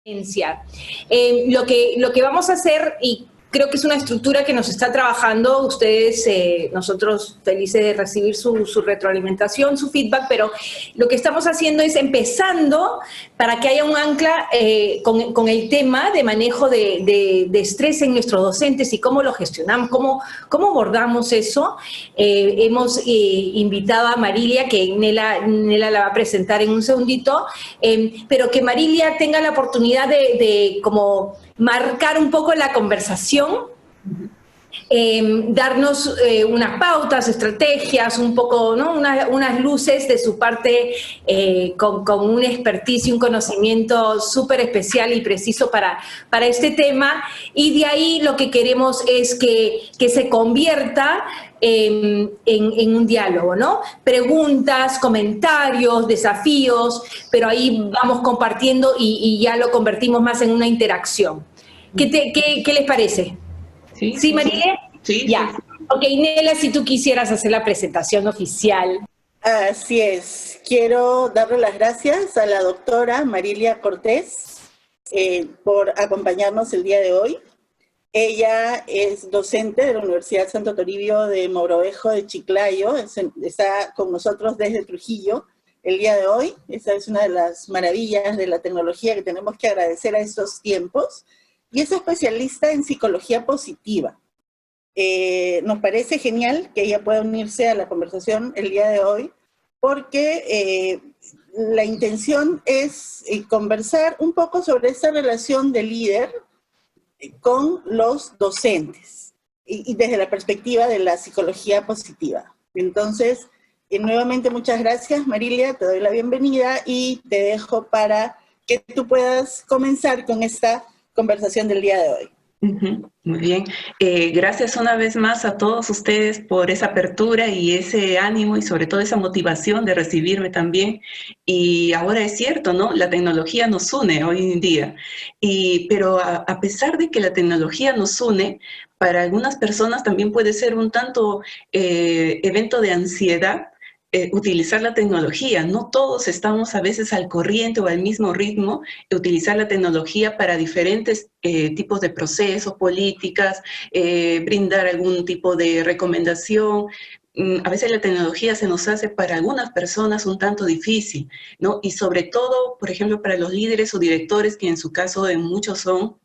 Lo que vamos a hacer, y creo que es una estructura que nos está trabajando, ustedes, nosotros felices de recibir su retroalimentación, su feedback, pero lo que estamos haciendo es empezando para que haya un ancla con el tema de manejo de estrés en nuestros docentes y cómo lo gestionamos, cómo abordamos eso. Hemos invitado a Marilia, que Nela la va a presentar en un segundito, pero que Marilia tenga la oportunidad de como marcar un poco la conversación, darnos unas pautas, estrategias, un poco, ¿no? unas luces de su parte con un expertise y un conocimiento súper especial y preciso para este tema, y de ahí lo que queremos es que se convierta en un diálogo, ¿no? Preguntas, comentarios, desafíos, pero ahí vamos compartiendo y ya lo convertimos más en una interacción. ¿Qué les parece? ¿Sí, Marile? Sí. Ya. Sí. Ok, Nela, si tú quisieras hacer la presentación oficial. Así es. Quiero darle las gracias a la doctora Marilia Cortés por acompañarnos el día de hoy. Ella es docente de la Universidad Santo Toribio de Mogrovejo de Chiclayo. Está con nosotros desde Trujillo el día de hoy. Esa es una de las maravillas de la tecnología que tenemos que agradecer a estos tiempos. Y es especialista en psicología positiva. Nos parece genial que ella pueda unirse a la conversación el día de hoy, porque la intención es conversar un poco sobre esta relación de líder con los docentes, y desde la perspectiva de la psicología positiva. Entonces, nuevamente muchas gracias, Marilia, te doy la bienvenida y te dejo para que tú puedas comenzar con esta conversación del día de hoy. Muy bien. Gracias una vez más a todos ustedes por esa apertura y ese ánimo y sobre todo esa motivación de recibirme también. Y ahora es cierto, ¿no? La tecnología nos une hoy en día. Pero a pesar de que la tecnología nos une, para algunas personas también puede ser un tanto evento de ansiedad utilizar la tecnología. No todos estamos a veces al corriente o al mismo ritmo de utilizar la tecnología para diferentes tipos de procesos, políticas, brindar algún tipo de recomendación. A veces la tecnología se nos hace para algunas personas un tanto difícil, ¿no? Y sobre todo, por ejemplo, para los líderes o directores, que en su caso en muchos son,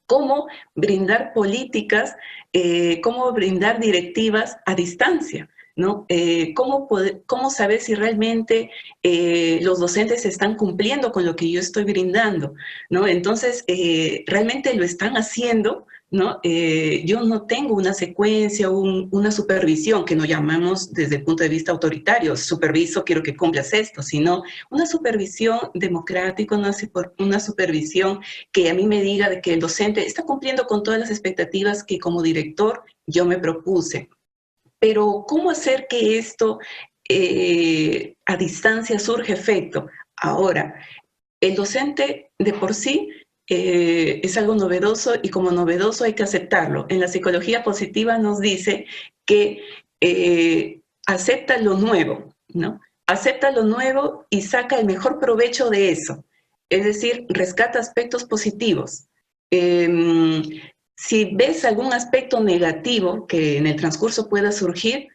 cómo brindar políticas, cómo brindar directivas a distancia, ¿no? ¿Cómo saber si realmente los docentes están cumpliendo con lo que yo estoy brindando, ¿no? Entonces, ¿realmente lo están haciendo? ¿No? Yo no tengo una secuencia, una supervisión, que nos llamamos desde el punto de vista autoritario, superviso, quiero que cumplas esto, sino una supervisión democrática, una supervisión que a mí me diga de que el docente está cumpliendo con todas las expectativas que como director yo me propuse. Pero ¿cómo hacer que esto a distancia surge efecto? Ahora, el docente de por sí es algo novedoso, y como novedoso hay que aceptarlo. En la psicología positiva nos dice que acepta lo nuevo, ¿no? Acepta lo nuevo y saca el mejor provecho de eso. Es decir, rescata aspectos positivos. Si ves algún aspecto negativo que en el transcurso pueda surgir,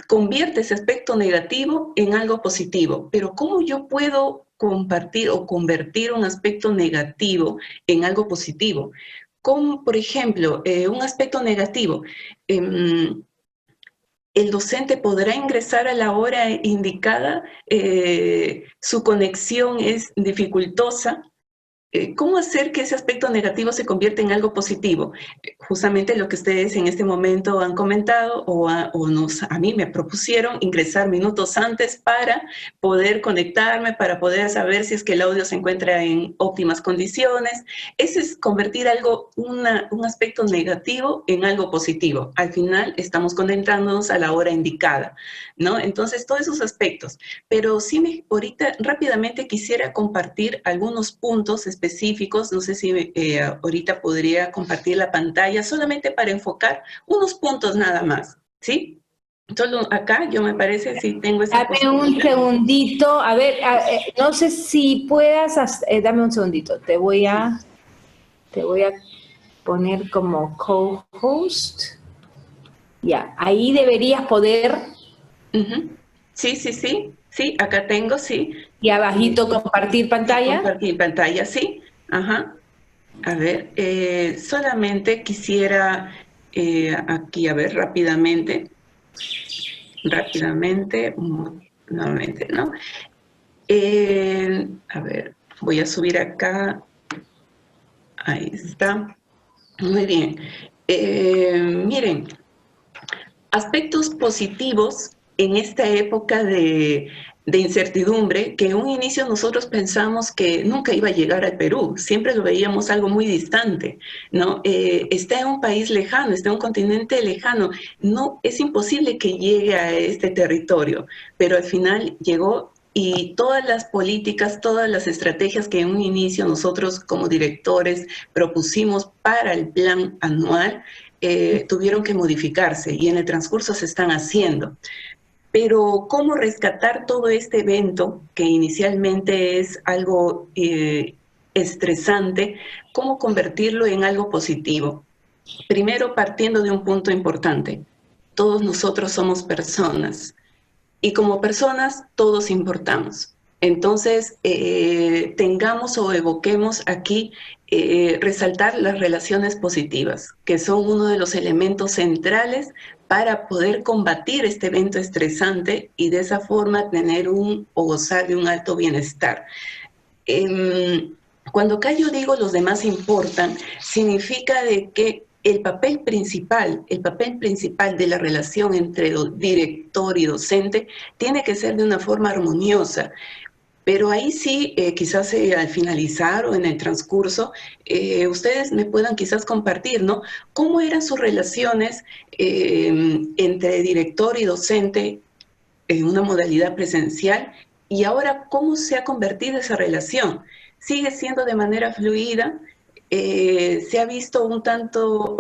convierte ese aspecto negativo en algo positivo. Pero ¿cómo yo puedo compartir o convertir un aspecto negativo en algo positivo? Como, por ejemplo, un aspecto negativo. El docente podrá ingresar a la hora indicada, su conexión es dificultosa. ¿Cómo hacer que ese aspecto negativo se convierta en algo positivo? Justamente lo que ustedes en este momento han comentado a mí me propusieron ingresar minutos antes para poder conectarme, para poder saber si es que el audio se encuentra en óptimas condiciones. Ese es convertir un aspecto negativo en algo positivo. Al final estamos conectándonos a la hora indicada, ¿no? Entonces, todos esos aspectos. Pero sí, ahorita rápidamente quisiera compartir algunos puntos específicos. No sé si ahorita podría compartir la pantalla solamente para enfocar unos puntos nada más, ¿sí? Solo acá, yo me parece, si tengo esa Dame un posibilidad. segundito, a ver, no sé si puedas, dame un segundito, te voy a poner como co-host. Ya, ahí deberías poder, Ujú. Sí, sí, sí, sí, acá tengo, sí. y abajito compartir Sí, pantalla. compartir pantalla, sí. Ajá. A ver, solamente quisiera aquí, a ver, rápidamente, nuevamente, ¿no? A ver, voy a subir acá, ahí está. Muy bien. Miren, aspectos positivos en esta época de incertidumbre, que en un inicio nosotros pensamos que nunca iba a llegar al Perú, siempre lo veíamos algo muy distante, ¿no? Está en un país lejano, está en un continente lejano, no, es imposible que llegue a este territorio, pero al final llegó y todas las políticas, todas las estrategias que en un inicio nosotros como directores propusimos para el plan anual, tuvieron que modificarse y en el transcurso se están haciendo. Pero ¿cómo rescatar todo este evento que inicialmente es algo estresante? ¿Cómo convertirlo en algo positivo? Primero, partiendo de un punto importante. Todos nosotros somos personas y como personas todos importamos. Entonces, tengamos o evoquemos aquí resaltar las relaciones positivas, que son uno de los elementos centrales para poder combatir este evento estresante y de esa forma tener o gozar de un alto bienestar. Cuando acá yo digo los demás importan, significa de que el papel principal de la relación entre director y docente tiene que ser de una forma armoniosa. Pero ahí sí, quizás al finalizar o en el transcurso, ustedes me puedan quizás compartir, ¿no? ¿Cómo eran sus relaciones entre director y docente en una modalidad presencial y ahora cómo se ha convertido esa relación? ¿Sigue siendo de manera fluida? ¿Se ha visto un tanto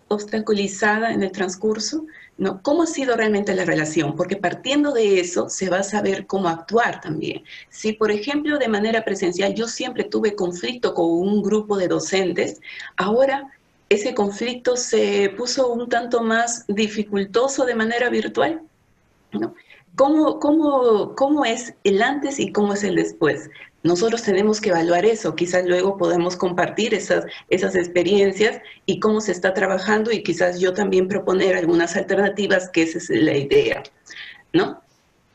obstaculizada en el transcurso? ¿No? ¿Cómo ha sido realmente la relación? Porque partiendo de eso se va a saber cómo actuar también. Si, por ejemplo, de manera presencial yo siempre tuve conflicto con un grupo de docentes, ahora ese conflicto se puso un tanto más dificultoso de manera virtual, ¿no? ¿Cómo es el antes y cómo es el después? Nosotros tenemos que evaluar eso, quizás luego podemos compartir esas experiencias y cómo se está trabajando y quizás yo también proponer algunas alternativas, que esa es la idea, ¿no?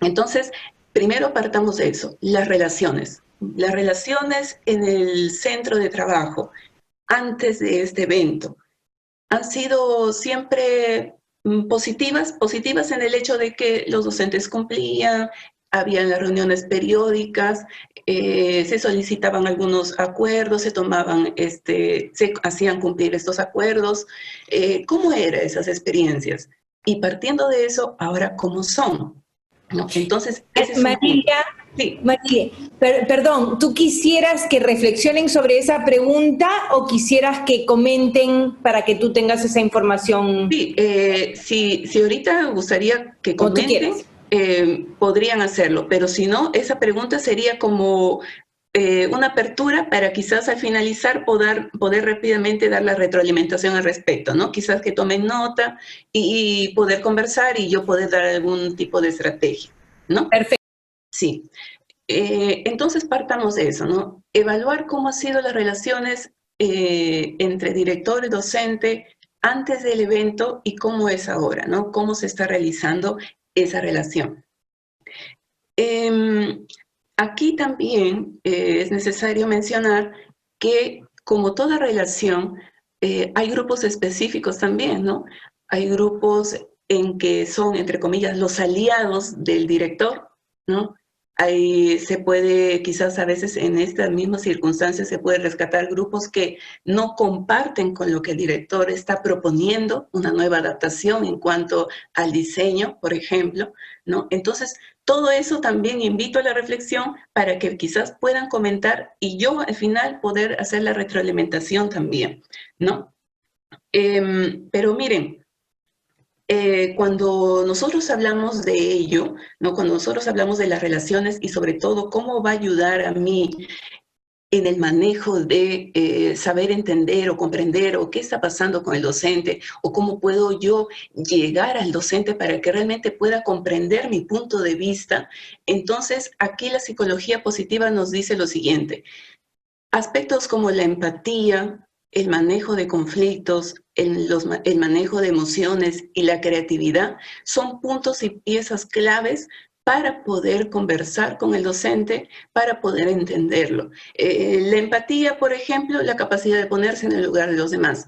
Entonces, primero partamos de eso, las relaciones. Las relaciones en el centro de trabajo, antes de este evento, han sido siempre positivas en el hecho de que los docentes cumplían, habían las reuniones periódicas, se solicitaban algunos acuerdos, se hacían cumplir estos acuerdos. ¿Cómo eran esas experiencias? Y partiendo de eso, ahora, ¿cómo son? ¿No? Entonces, ese es un punto. Sí. Marilia, perdón, ¿tú quisieras que reflexionen sobre esa pregunta o quisieras que comenten para que tú tengas esa información? Sí, si ahorita gustaría que Como tú comenten, quieras. podrían hacerlo, pero si no, esa pregunta sería como una apertura para quizás al finalizar poder rápidamente dar la retroalimentación al respecto, ¿no? Quizás que tomen nota y poder conversar y yo poder dar algún tipo de estrategia, ¿no? Perfecto. Sí. Entonces partamos de eso, ¿no? Evaluar cómo han sido las relaciones entre director y docente antes del evento y cómo es ahora, ¿no? Cómo se está realizando esa relación. Aquí también es necesario mencionar que, como toda relación, hay grupos específicos también, ¿no? Hay grupos en que son, entre comillas, los aliados del director, ¿no? Ahí se puede, quizás a veces en estas mismas circunstancias se puede rescatar grupos que no comparten con lo que el director está proponiendo, una nueva adaptación en cuanto al diseño, por ejemplo, ¿no? Entonces, todo eso también invito a la reflexión para que quizás puedan comentar y yo al final poder hacer la retroalimentación también, ¿no? Pero miren, Cuando nosotros hablamos de ello, ¿no? Cuando nosotros hablamos de las relaciones y sobre todo cómo va a ayudar a mí en el manejo de saber entender o comprender o qué está pasando con el docente o cómo puedo yo llegar al docente para que realmente pueda comprender mi punto de vista, entonces aquí la psicología positiva nos dice lo siguiente: aspectos como la empatía, el manejo de conflictos, el manejo de emociones y la creatividad son puntos y piezas claves para poder conversar con el docente, para poder entenderlo. La empatía, por ejemplo, la capacidad de ponerse en el lugar de los demás.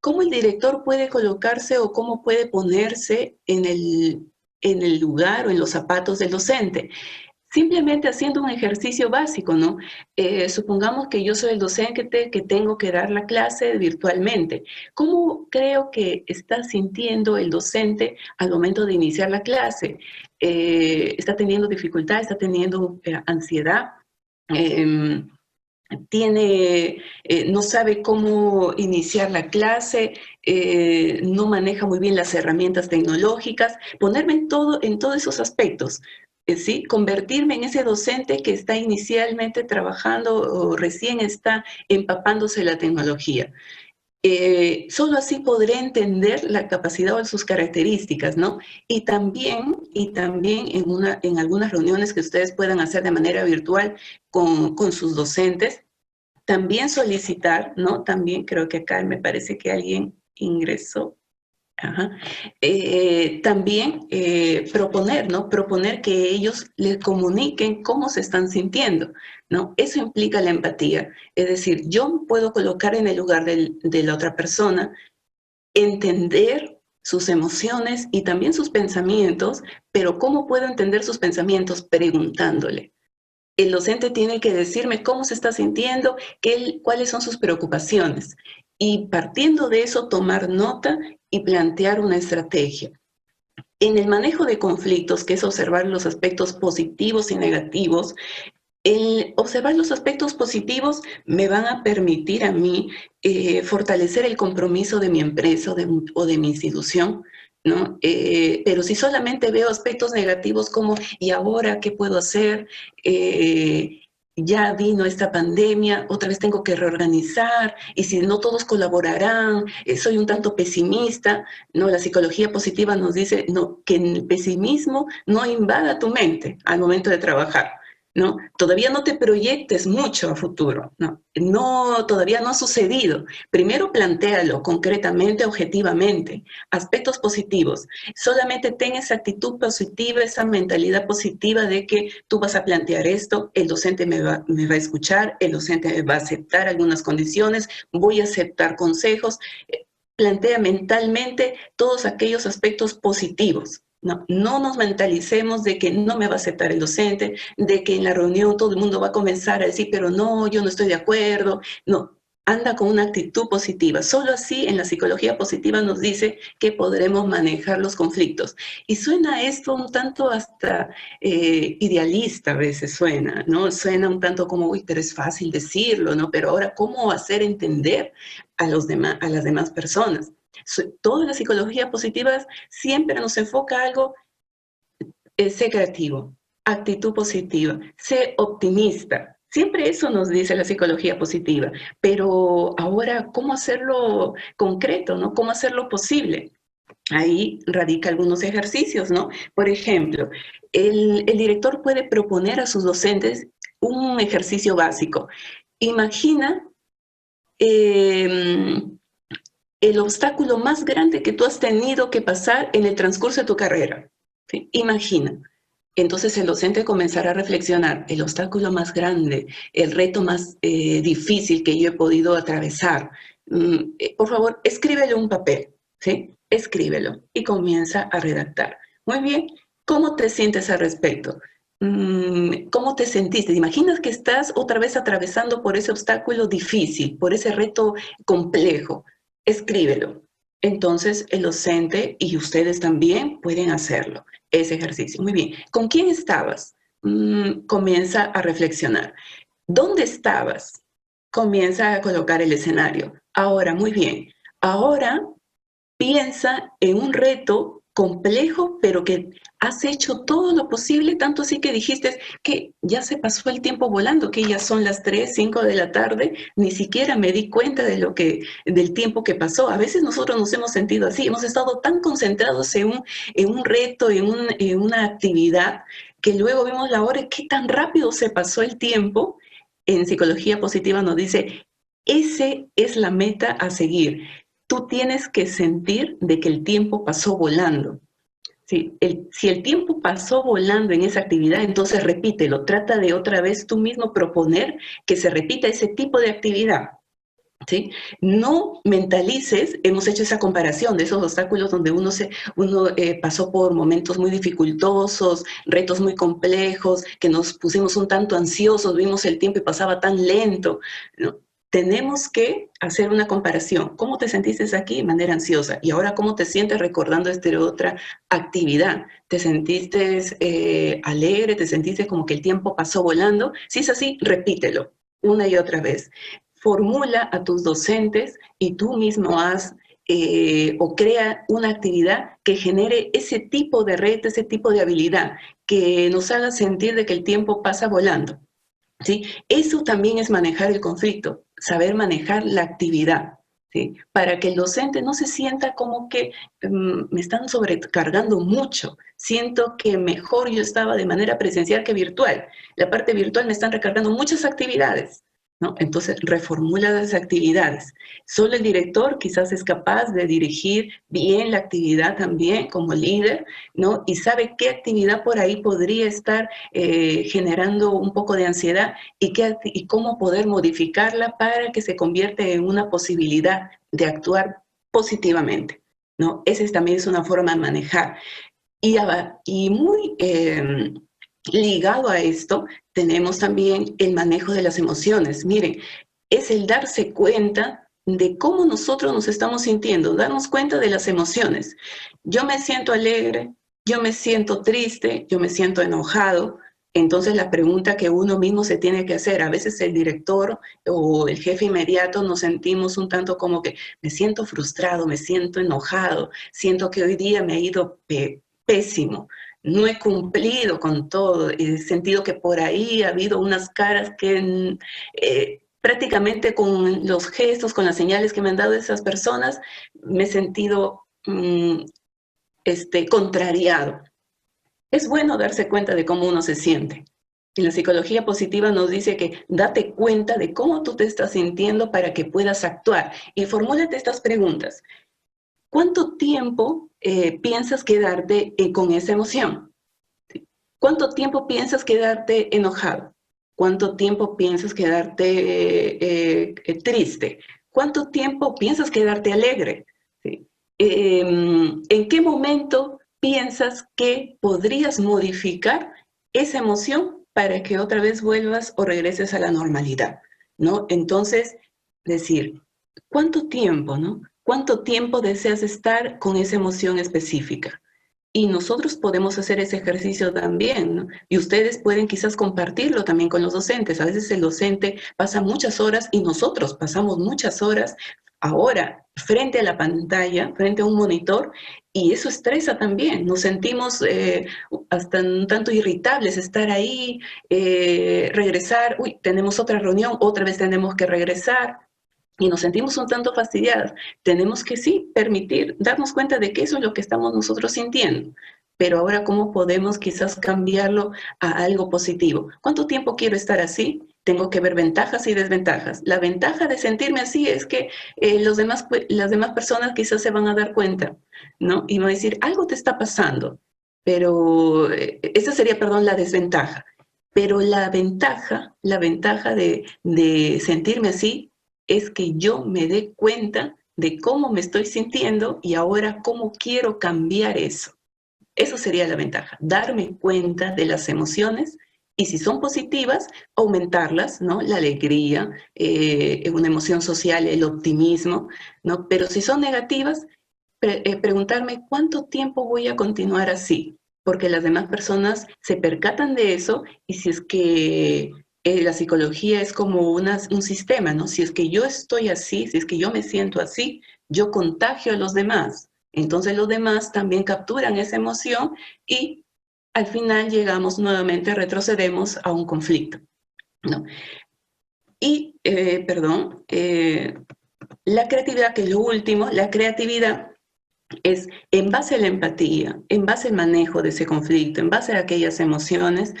¿Cómo el director puede colocarse o cómo puede ponerse en el lugar o en los zapatos del docente? Simplemente haciendo un ejercicio básico, ¿no? Supongamos que yo soy el docente que tengo que dar la clase virtualmente. ¿Cómo creo que está sintiendo el docente al momento de iniciar la clase? ¿Está teniendo dificultad? ¿Está teniendo ansiedad? No sabe cómo iniciar la clase, no maneja muy bien las herramientas tecnológicas, ponerme en todos esos aspectos, ¿sí? Convertirme en ese docente que está inicialmente trabajando o recién está empapándose de la tecnología. Solo así podré entender la capacidad o sus características, ¿no? Y también en algunas reuniones que ustedes puedan hacer de manera virtual con sus docentes, también solicitar, ¿no? También creo que acá me parece que alguien ingresó. Ajá. También proponer, ¿no? Proponer que ellos les comuniquen cómo se están sintiendo, ¿no? Eso implica la empatía. Es decir, yo me puedo colocar en el lugar de la otra persona, entender sus emociones y también sus pensamientos, pero ¿cómo puedo entender sus pensamientos? Preguntándole. El docente tiene que decirme cómo se está sintiendo, cuáles son sus preocupaciones. Y partiendo de eso, tomar nota y plantear una estrategia. En el manejo de conflictos, que es observar los aspectos positivos y negativos, el observar los aspectos positivos me van a permitir a mí fortalecer el compromiso de mi empresa o de mi institución, ¿no? Pero si solamente veo aspectos negativos como, ¿y ahora qué puedo hacer? Ya vino esta pandemia, otra vez tengo que reorganizar, y si no todos colaborarán, soy un tanto pesimista, ¿no? La psicología positiva nos dice no, que el pesimismo no invada tu mente al momento de trabajar, ¿no? Todavía no te proyectes mucho a futuro, ¿no? Todavía no ha sucedido. Primero plantéalo concretamente, objetivamente. Aspectos positivos. Solamente ten esa actitud positiva, esa mentalidad positiva de que tú vas a plantear esto, el docente me va a escuchar, el docente me va a aceptar algunas condiciones, voy a aceptar consejos. Plantea mentalmente todos aquellos aspectos positivos. No nos mentalicemos de que no me va a aceptar el docente, de que en la reunión todo el mundo va a comenzar a decir, pero no, yo no estoy de acuerdo. No, anda con una actitud positiva. Solo así en la psicología positiva nos dice que podremos manejar los conflictos. Y suena esto un tanto hasta idealista a veces suena, ¿no? Suena un tanto como, uy, pero es fácil decirlo, ¿no? Pero ahora, ¿cómo hacer entender a las demás personas? Toda la psicología positiva siempre nos enfoca a algo, sé creativo, actitud positiva, sé optimista. Siempre eso nos dice la psicología positiva, pero ahora, ¿cómo hacerlo concreto, no? ¿Cómo hacerlo posible? Ahí radica algunos ejercicios, ¿no? Por ejemplo, el director puede proponer a sus docentes un ejercicio básico. Imagina el obstáculo más grande que tú has tenido que pasar en el transcurso de tu carrera. ¿Sí? Imagina. Entonces el docente comenzará a reflexionar, el obstáculo más grande, el reto más difícil que yo he podido atravesar. Por favor, escríbelo en un papel, ¿sí? Escríbelo y comienza a redactar. Muy bien, ¿cómo te sientes al respecto? ¿Cómo te sentiste? ¿Te imaginas que estás otra vez atravesando por ese obstáculo difícil, por ese reto complejo? Escríbelo. Entonces el docente y ustedes también pueden hacerlo, ese ejercicio. Muy bien. ¿Con quién estabas? Comienza a reflexionar. ¿Dónde estabas? Comienza a colocar el escenario. Ahora, muy bien. Ahora piensa en un reto complejo, pero que has hecho todo lo posible, tanto así que dijiste que ya se pasó el tiempo volando, que ya son las 3, 5 de la tarde, ni siquiera me di cuenta de del tiempo que pasó. A veces nosotros nos hemos sentido así, hemos estado tan concentrados en un reto, en una actividad, que luego vemos la hora y qué tan rápido se pasó el tiempo. En psicología positiva nos dice, esa es la meta a seguir. Tú tienes que sentir de que el tiempo pasó volando. Si el tiempo pasó volando en esa actividad, entonces repítelo. Trata de otra vez tú mismo proponer que se repita ese tipo de actividad. ¿Sí? No mentalices, hemos hecho esa comparación de esos obstáculos donde uno pasó por momentos muy dificultosos, retos muy complejos, que nos pusimos un tanto ansiosos, vimos el tiempo y pasaba tan lento, ¿no? Tenemos que hacer una comparación. ¿Cómo te sentiste aquí de manera ansiosa? Y ahora, ¿cómo te sientes recordando esta otra actividad? ¿Te sentiste alegre? ¿Te sentiste como que el tiempo pasó volando? Si es así, repítelo una y otra vez. Formula a tus docentes y tú mismo o crea una actividad que genere ese tipo de reto, ese tipo de habilidad, que nos haga sentir de que el tiempo pasa volando. ¿Sí? Eso también es manejar el conflicto, saber manejar la actividad, ¿sí? Para que el docente no se sienta como que me están sobrecargando mucho, siento que mejor yo estaba de manera presencial que virtual. La parte virtual me están recargando muchas actividades, ¿no? Entonces, reformula las actividades. Solo el director quizás es capaz de dirigir bien la actividad también como líder, ¿no? Y sabe qué actividad por ahí podría estar generando un poco de ansiedad y cómo poder modificarla para que se convierta en una posibilidad de actuar positivamente, ¿no? Esa también es una forma de manejar. Y muy ligado a esto, tenemos también el manejo de las emociones. Miren, es el darse cuenta de cómo nosotros nos estamos sintiendo, darnos cuenta de las emociones. Yo me siento alegre, yo me siento triste, yo me siento enojado. Entonces la pregunta que uno mismo se tiene que hacer, a veces el director o el jefe inmediato nos sentimos un tanto como que me siento frustrado, me siento enojado, siento que hoy día me ha ido pésimo, no he cumplido con todo, he sentido que por ahí ha habido unas caras que prácticamente con los gestos, con las señales que me han dado esas personas, me he sentido contrariado. Es bueno darse cuenta de cómo uno se siente. Y la psicología positiva nos dice que date cuenta de cómo tú te estás sintiendo para que puedas actuar. Y formúlate estas preguntas. ¿Cuánto tiempo piensas quedarte con esa emoción? ¿Cuánto tiempo piensas quedarte enojado? ¿Cuánto tiempo piensas quedarte triste? ¿Cuánto tiempo piensas quedarte alegre? ¿Sí? ¿En qué momento piensas que podrías modificar esa emoción para que otra vez vuelvas o regreses a la normalidad, ¿no? Entonces, decir, ¿cuánto tiempo, no? ¿Cuánto tiempo deseas estar con esa emoción específica? Y nosotros podemos hacer ese ejercicio también, ¿no? Y ustedes pueden quizás compartirlo también con los docentes. A veces el docente pasa muchas horas y nosotros pasamos muchas horas ahora frente a la pantalla, frente a un monitor, y eso estresa también. Nos sentimos hasta un tanto irritables, estar ahí, regresar, uy, tenemos otra reunión, otra vez tenemos que regresar. Y nos sentimos un tanto fastidiadas. Tenemos que sí permitir, darnos cuenta de que eso es lo que estamos nosotros sintiendo. Pero ahora, ¿cómo podemos quizás cambiarlo a algo positivo? ¿Cuánto tiempo quiero estar así? Tengo que ver ventajas y desventajas. La ventaja de sentirme así es que las demás personas quizás se van a dar cuenta, ¿no? Y van a decir, algo te está pasando. Pero esa sería, perdón, la desventaja. Pero la ventaja de sentirme así es que yo me dé cuenta de cómo me estoy sintiendo y ahora cómo quiero cambiar eso. Eso sería la ventaja, darme cuenta de las emociones y si son positivas, aumentarlas, ¿no? La alegría, una emoción social, el optimismo, ¿no? Pero si son negativas, preguntarme cuánto tiempo voy a continuar así, porque las demás personas se percatan de eso y si es que la psicología es como un sistema, ¿no? Si es que yo estoy así, si es que yo me siento así, yo contagio a los demás. Entonces los demás también capturan esa emoción y al final llegamos nuevamente, retrocedemos a un conflicto, ¿no? Y, la creatividad, que es lo último, la creatividad es en base a la empatía, en base al manejo de ese conflicto, en base a aquellas emociones,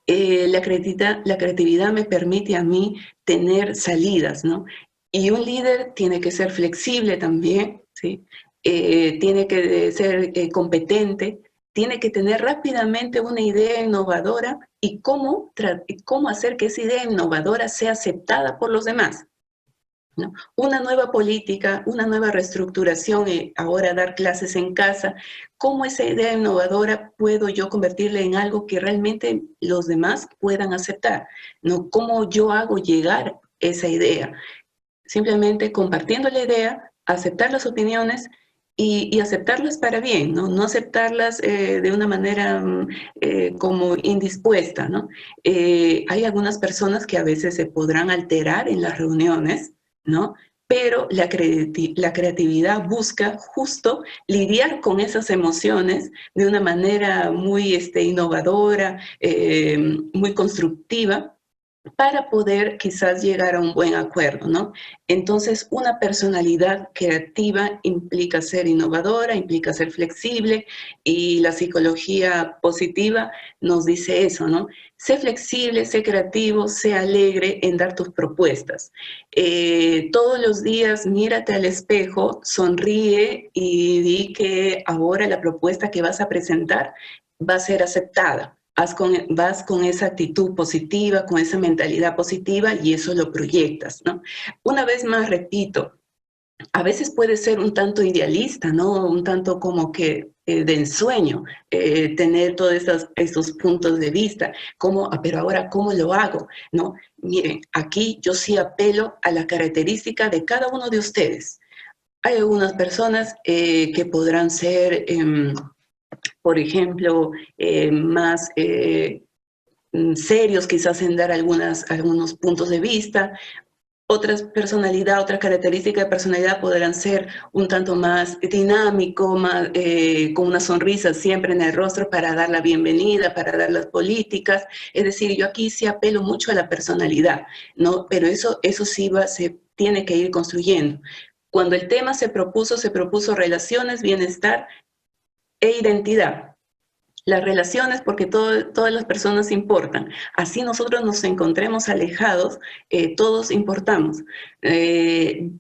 la creatividad me permite a mí tener salidas, ¿no? Y un líder tiene que ser flexible también, ¿sí? Tiene que ser competente, tiene que tener rápidamente una idea innovadora y cómo hacer que esa idea innovadora sea aceptada por los demás, ¿no? Una nueva política, una nueva reestructuración, ahora dar clases en casa, ¿cómo esa idea innovadora puedo yo convertirla en algo que realmente los demás puedan aceptar? ¿No? ¿Cómo yo hago llegar esa idea? Simplemente compartiendo la idea, aceptar las opiniones y aceptarlas para bien, ¿no? No aceptarlas de una manera como indispuesta, ¿no? Hay algunas personas que a veces se podrán alterar en las reuniones, ¿no? Pero la creatividad busca justo lidiar con esas emociones de una manera muy innovadora, muy constructiva, para poder quizás llegar a un buen acuerdo, ¿no? Entonces, una personalidad creativa implica ser innovadora, implica ser flexible, y la psicología positiva nos dice eso, ¿no? Sé flexible, sé creativo, sé alegre en dar tus propuestas. Todos los días mírate al espejo, sonríe y di que ahora la propuesta que vas a presentar va a ser aceptada. Vas con esa actitud positiva, con esa mentalidad positiva, y eso lo proyectas, ¿no? Una vez más, repito, a veces puede ser un tanto idealista, ¿no? Un tanto como que de ensueño, tener todos esos puntos de vista, pero ahora, ¿cómo lo hago? ¿No? Miren, aquí yo sí apelo a la característica de cada uno de ustedes. Hay algunas personas que podrán ser por ejemplo, más serios quizás en dar algunos puntos de vista. Otras características de personalidad podrán ser un tanto más dinámico, más, con una sonrisa siempre en el rostro para dar la bienvenida, para dar las políticas. Es decir, yo aquí sí apelo mucho a la personalidad, ¿no? Pero eso sí se tiene que ir construyendo. Cuando el tema se propuso relaciones, bienestar e identidad. Las relaciones, porque todas las personas importan. Así nosotros nos encontremos alejados, todos importamos.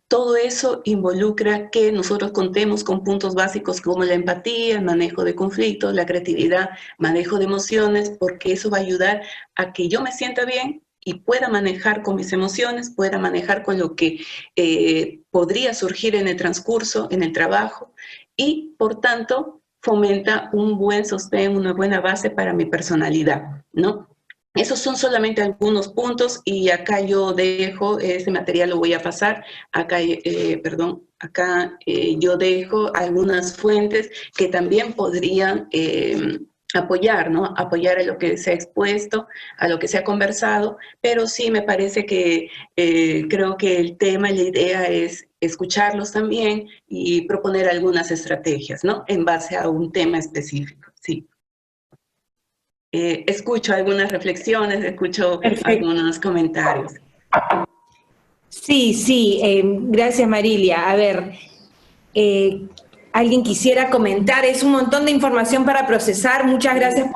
Todo eso involucra que nosotros contemos con puntos básicos como la empatía, el manejo de conflictos, la creatividad, manejo de emociones, porque eso va a ayudar a que yo me sienta bien y pueda manejar con mis emociones, pueda manejar con lo que podría surgir en el transcurso, en el trabajo, y por tanto fomenta un buen sostén, una buena base para mi personalidad, ¿no? Esos son solamente algunos puntos, y acá yo dejo, ese material lo voy a pasar, acá yo dejo algunas fuentes que también podrían apoyar, ¿no? Apoyar a lo que se ha expuesto, a lo que se ha conversado, pero sí me parece que creo que el tema y la idea es escucharlos también y proponer algunas estrategias, ¿no? En base a un tema específico, sí. Escucho algunas reflexiones, escucho Perfecto. algunos comentarios. Sí, gracias Marilia. A ver, alguien quisiera comentar, es un montón de información para procesar. Muchas gracias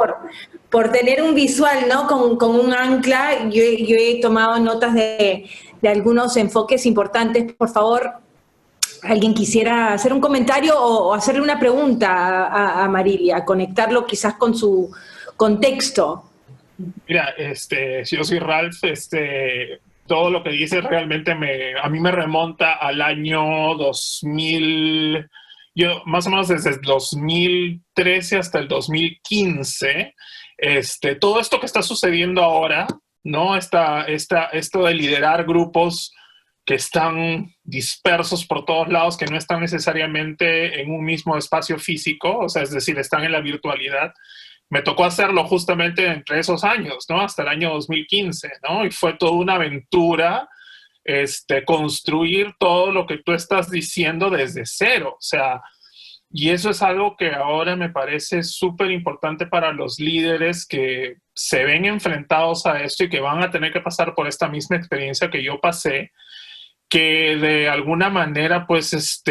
por tener un visual, ¿no? Con un ancla. Yo he tomado notas de algunos enfoques importantes. Por favor, ¿alguien quisiera hacer un comentario o hacerle una pregunta a Marilia, conectarlo quizás con su contexto? Mira, yo soy Ralph, todo lo que dices realmente a mí me remonta al año 2000, yo más o menos desde el 2013 hasta el 2015, todo esto que está sucediendo ahora, ¿no? Esto de liderar grupos que están dispersos por todos lados, que no están necesariamente en un mismo espacio físico, o sea, es decir, están en la virtualidad. Me tocó hacerlo justamente entre esos años, ¿no? Hasta el año 2015, ¿no? Y fue toda una aventura construir todo lo que tú estás diciendo desde cero. O sea, Y eso es algo que ahora me parece súper importante para los líderes que se ven enfrentados a esto y que van a tener que pasar por esta misma experiencia que yo pasé, que de alguna manera pues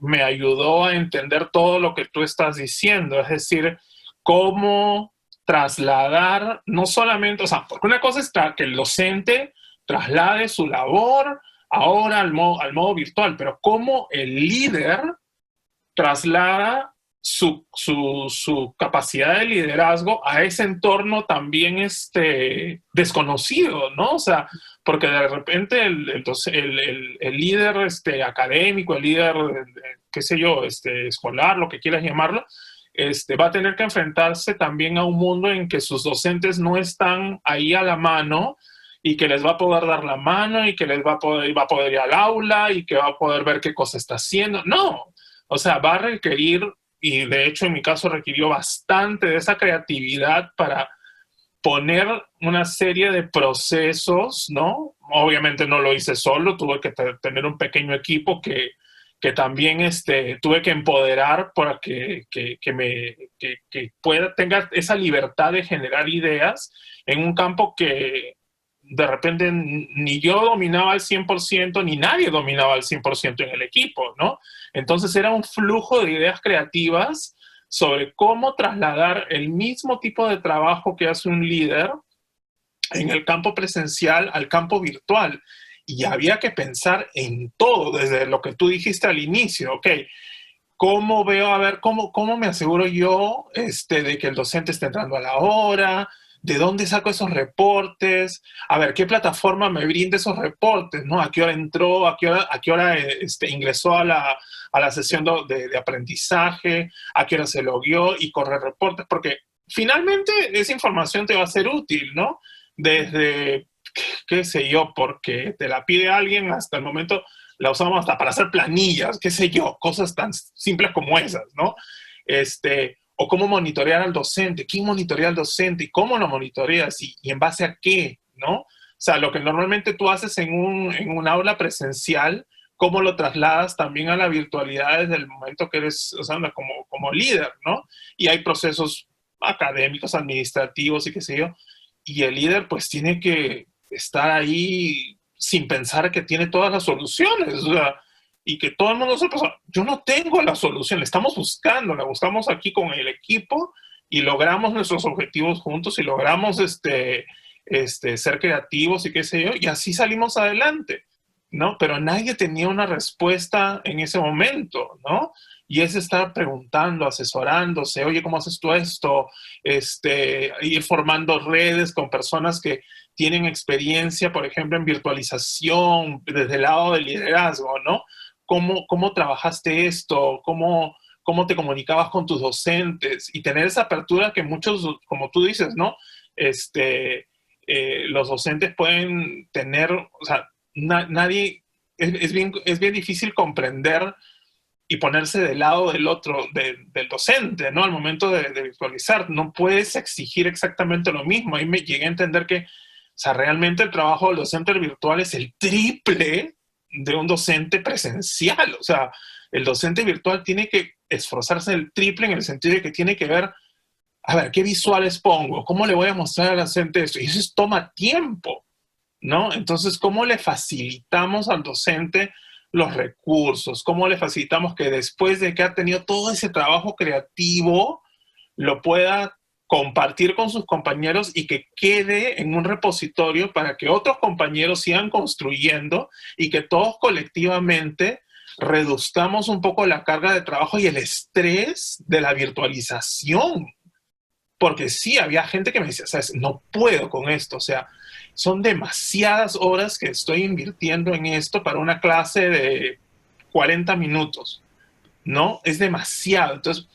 me ayudó a entender todo lo que tú estás diciendo, es decir, cómo trasladar, no solamente, o sea, porque una cosa es que el docente traslade su labor ahora al modo virtual, pero cómo el líder traslada su capacidad de liderazgo a ese entorno también desconocido, ¿no? O sea, porque de repente el líder académico, el líder, qué sé yo, escolar, lo que quieras llamarlo, va a tener que enfrentarse también a un mundo en que sus docentes no están ahí a la mano y que les va a poder dar la mano y que va a poder ir al aula y que va a poder ver qué cosa está haciendo. No, o sea, va a requerir, y de hecho en mi caso requirió bastante de esa creatividad para poner una serie de procesos, ¿no? Obviamente no lo hice solo, tuve que tener un pequeño equipo que también tuve que empoderar para que tenga esa libertad de generar ideas en un campo que de repente ni yo dominaba al 100%, ni nadie dominaba al 100% en el equipo, ¿no? Entonces era un flujo de ideas creativas sobre cómo trasladar el mismo tipo de trabajo que hace un líder en el campo presencial al campo virtual. Y había que pensar en todo, desde lo que tú dijiste al inicio, ¿ok? ¿Cómo veo, a ver, cómo me aseguro yo de que el docente esté entrando a la hora? ¿De dónde saco esos reportes? A ver, ¿qué plataforma me brinda esos reportes? ¿No? ¿A qué hora entró? ¿A qué hora ingresó a la sesión de aprendizaje? ¿A qué hora se logueó? Y correr reportes, porque finalmente esa información te va a ser útil, ¿no? Desde, qué sé yo, porque te la pide alguien, hasta el momento la usamos hasta para hacer planillas, qué sé yo, cosas tan simples como esas, ¿no? O cómo monitorear al docente, quién monitorea al docente y cómo lo monitoreas y en base a qué, ¿no? O sea, lo que normalmente tú haces en un aula presencial, cómo lo trasladas también a la virtualidad desde el momento que eres, o sea, como líder, ¿no? Y hay procesos académicos, administrativos y qué sé yo, y el líder pues tiene que estar ahí sin pensar que tiene todas las soluciones, o sea, y que todo el mundo sepa, o sea, yo no tengo la solución, la estamos buscando, la buscamos aquí con el equipo y logramos nuestros objetivos juntos y logramos ser creativos y qué sé yo, y así salimos adelante, ¿no? Pero nadie tenía una respuesta en ese momento, ¿no? Y es estar preguntando, asesorándose, oye, ¿cómo haces tú esto? Ir formando redes con personas que tienen experiencia, por ejemplo, en virtualización, desde el lado del liderazgo, ¿no? ¿Cómo trabajaste esto? ¿Cómo te comunicabas con tus docentes? Y tener esa apertura que muchos, como tú dices, ¿no? Los docentes pueden tener, o sea, nadie, es bien difícil comprender y ponerse del lado del otro, del docente, ¿no? Al momento de virtualizar, no puedes exigir exactamente lo mismo. Ahí me llegué a entender que, o sea, realmente el trabajo del docente virtual es el triple de un docente presencial. O sea, el docente virtual tiene que esforzarse el triple en el sentido de que tiene que ver, a ver, ¿qué visuales pongo? ¿Cómo le voy a mostrar al docente esto? Y eso toma tiempo, ¿no? Entonces, ¿cómo le facilitamos al docente los recursos? ¿Cómo le facilitamos que después de que ha tenido todo ese trabajo creativo, lo pueda compartir con sus compañeros y que quede en un repositorio para que otros compañeros sigan construyendo y que todos colectivamente reduzcamos un poco la carga de trabajo y el estrés de la virtualización? Porque sí, había gente que me decía, ¿sabes? No puedo con esto, o sea, son demasiadas horas que estoy invirtiendo en esto para una clase de 40 minutos, ¿no? Es demasiado. Entonces,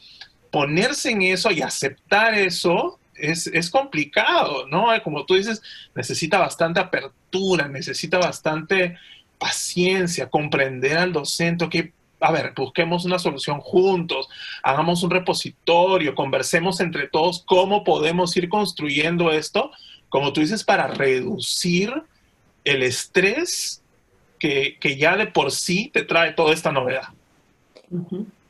ponerse en eso y aceptar eso es complicado, ¿no? Como tú dices, necesita bastante apertura, necesita bastante paciencia, comprender al docente, que, a ver, busquemos una solución juntos, hagamos un repositorio, conversemos entre todos cómo podemos ir construyendo esto, como tú dices, para reducir el estrés que ya de por sí te trae toda esta novedad.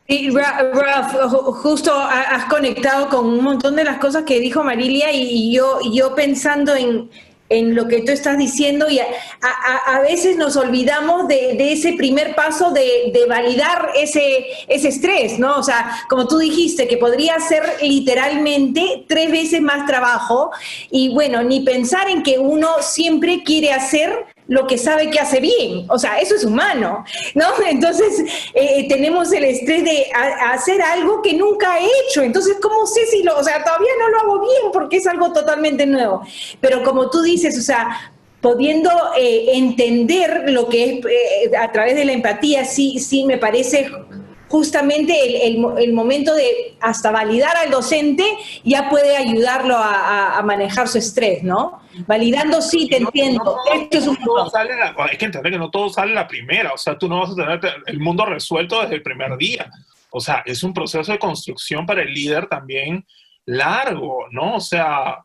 Sí, Ralph, justo has conectado con un montón de las cosas que dijo Marilia y yo pensando en lo que tú estás diciendo y a veces nos olvidamos de ese primer paso de validar ese estrés, ¿no? O sea, como tú dijiste, que podría ser literalmente 3 veces más trabajo y bueno, ni pensar en que uno siempre quiere hacer lo que sabe que hace bien, o sea, eso es humano, ¿no? Entonces tenemos el estrés de hacer algo que nunca he hecho, entonces ¿cómo sé si o sea, todavía no lo hago bien porque es algo totalmente nuevo, pero como tú dices, o sea, pudiendo entender lo que es a través de la empatía, sí me parece justamente el momento de hasta validar al docente ya puede ayudarlo a manejar su estrés, ¿no? Validando, sí, te entiendo. Esto es un hay que entender que no todo sale la primera, o sea, tú no vas a tener el mundo resuelto desde el primer día. O sea, es un proceso de construcción para el líder también largo, ¿no? O sea,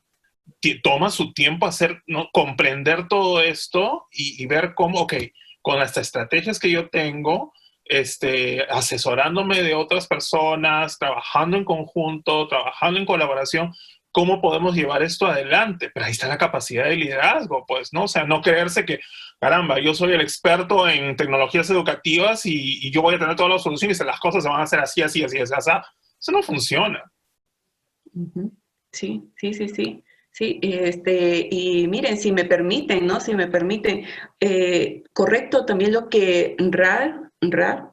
toma su tiempo hacer, ¿no? Comprender todo esto y ver cómo, ok, con las estrategias que yo tengo, asesorándome de otras personas, trabajando en conjunto, trabajando en colaboración, cómo podemos llevar esto adelante. Pero ahí está la capacidad de liderazgo, pues, ¿no? O sea, no creerse que, caramba, yo soy el experto en tecnologías educativas y yo voy a tener todas las soluciones y las cosas se van a hacer así, así, así, así, así. Eso no funciona. Sí, sí, sí, sí. Sí, y miren, si me permiten, ¿no? Si me permiten, correcto también lo que Ra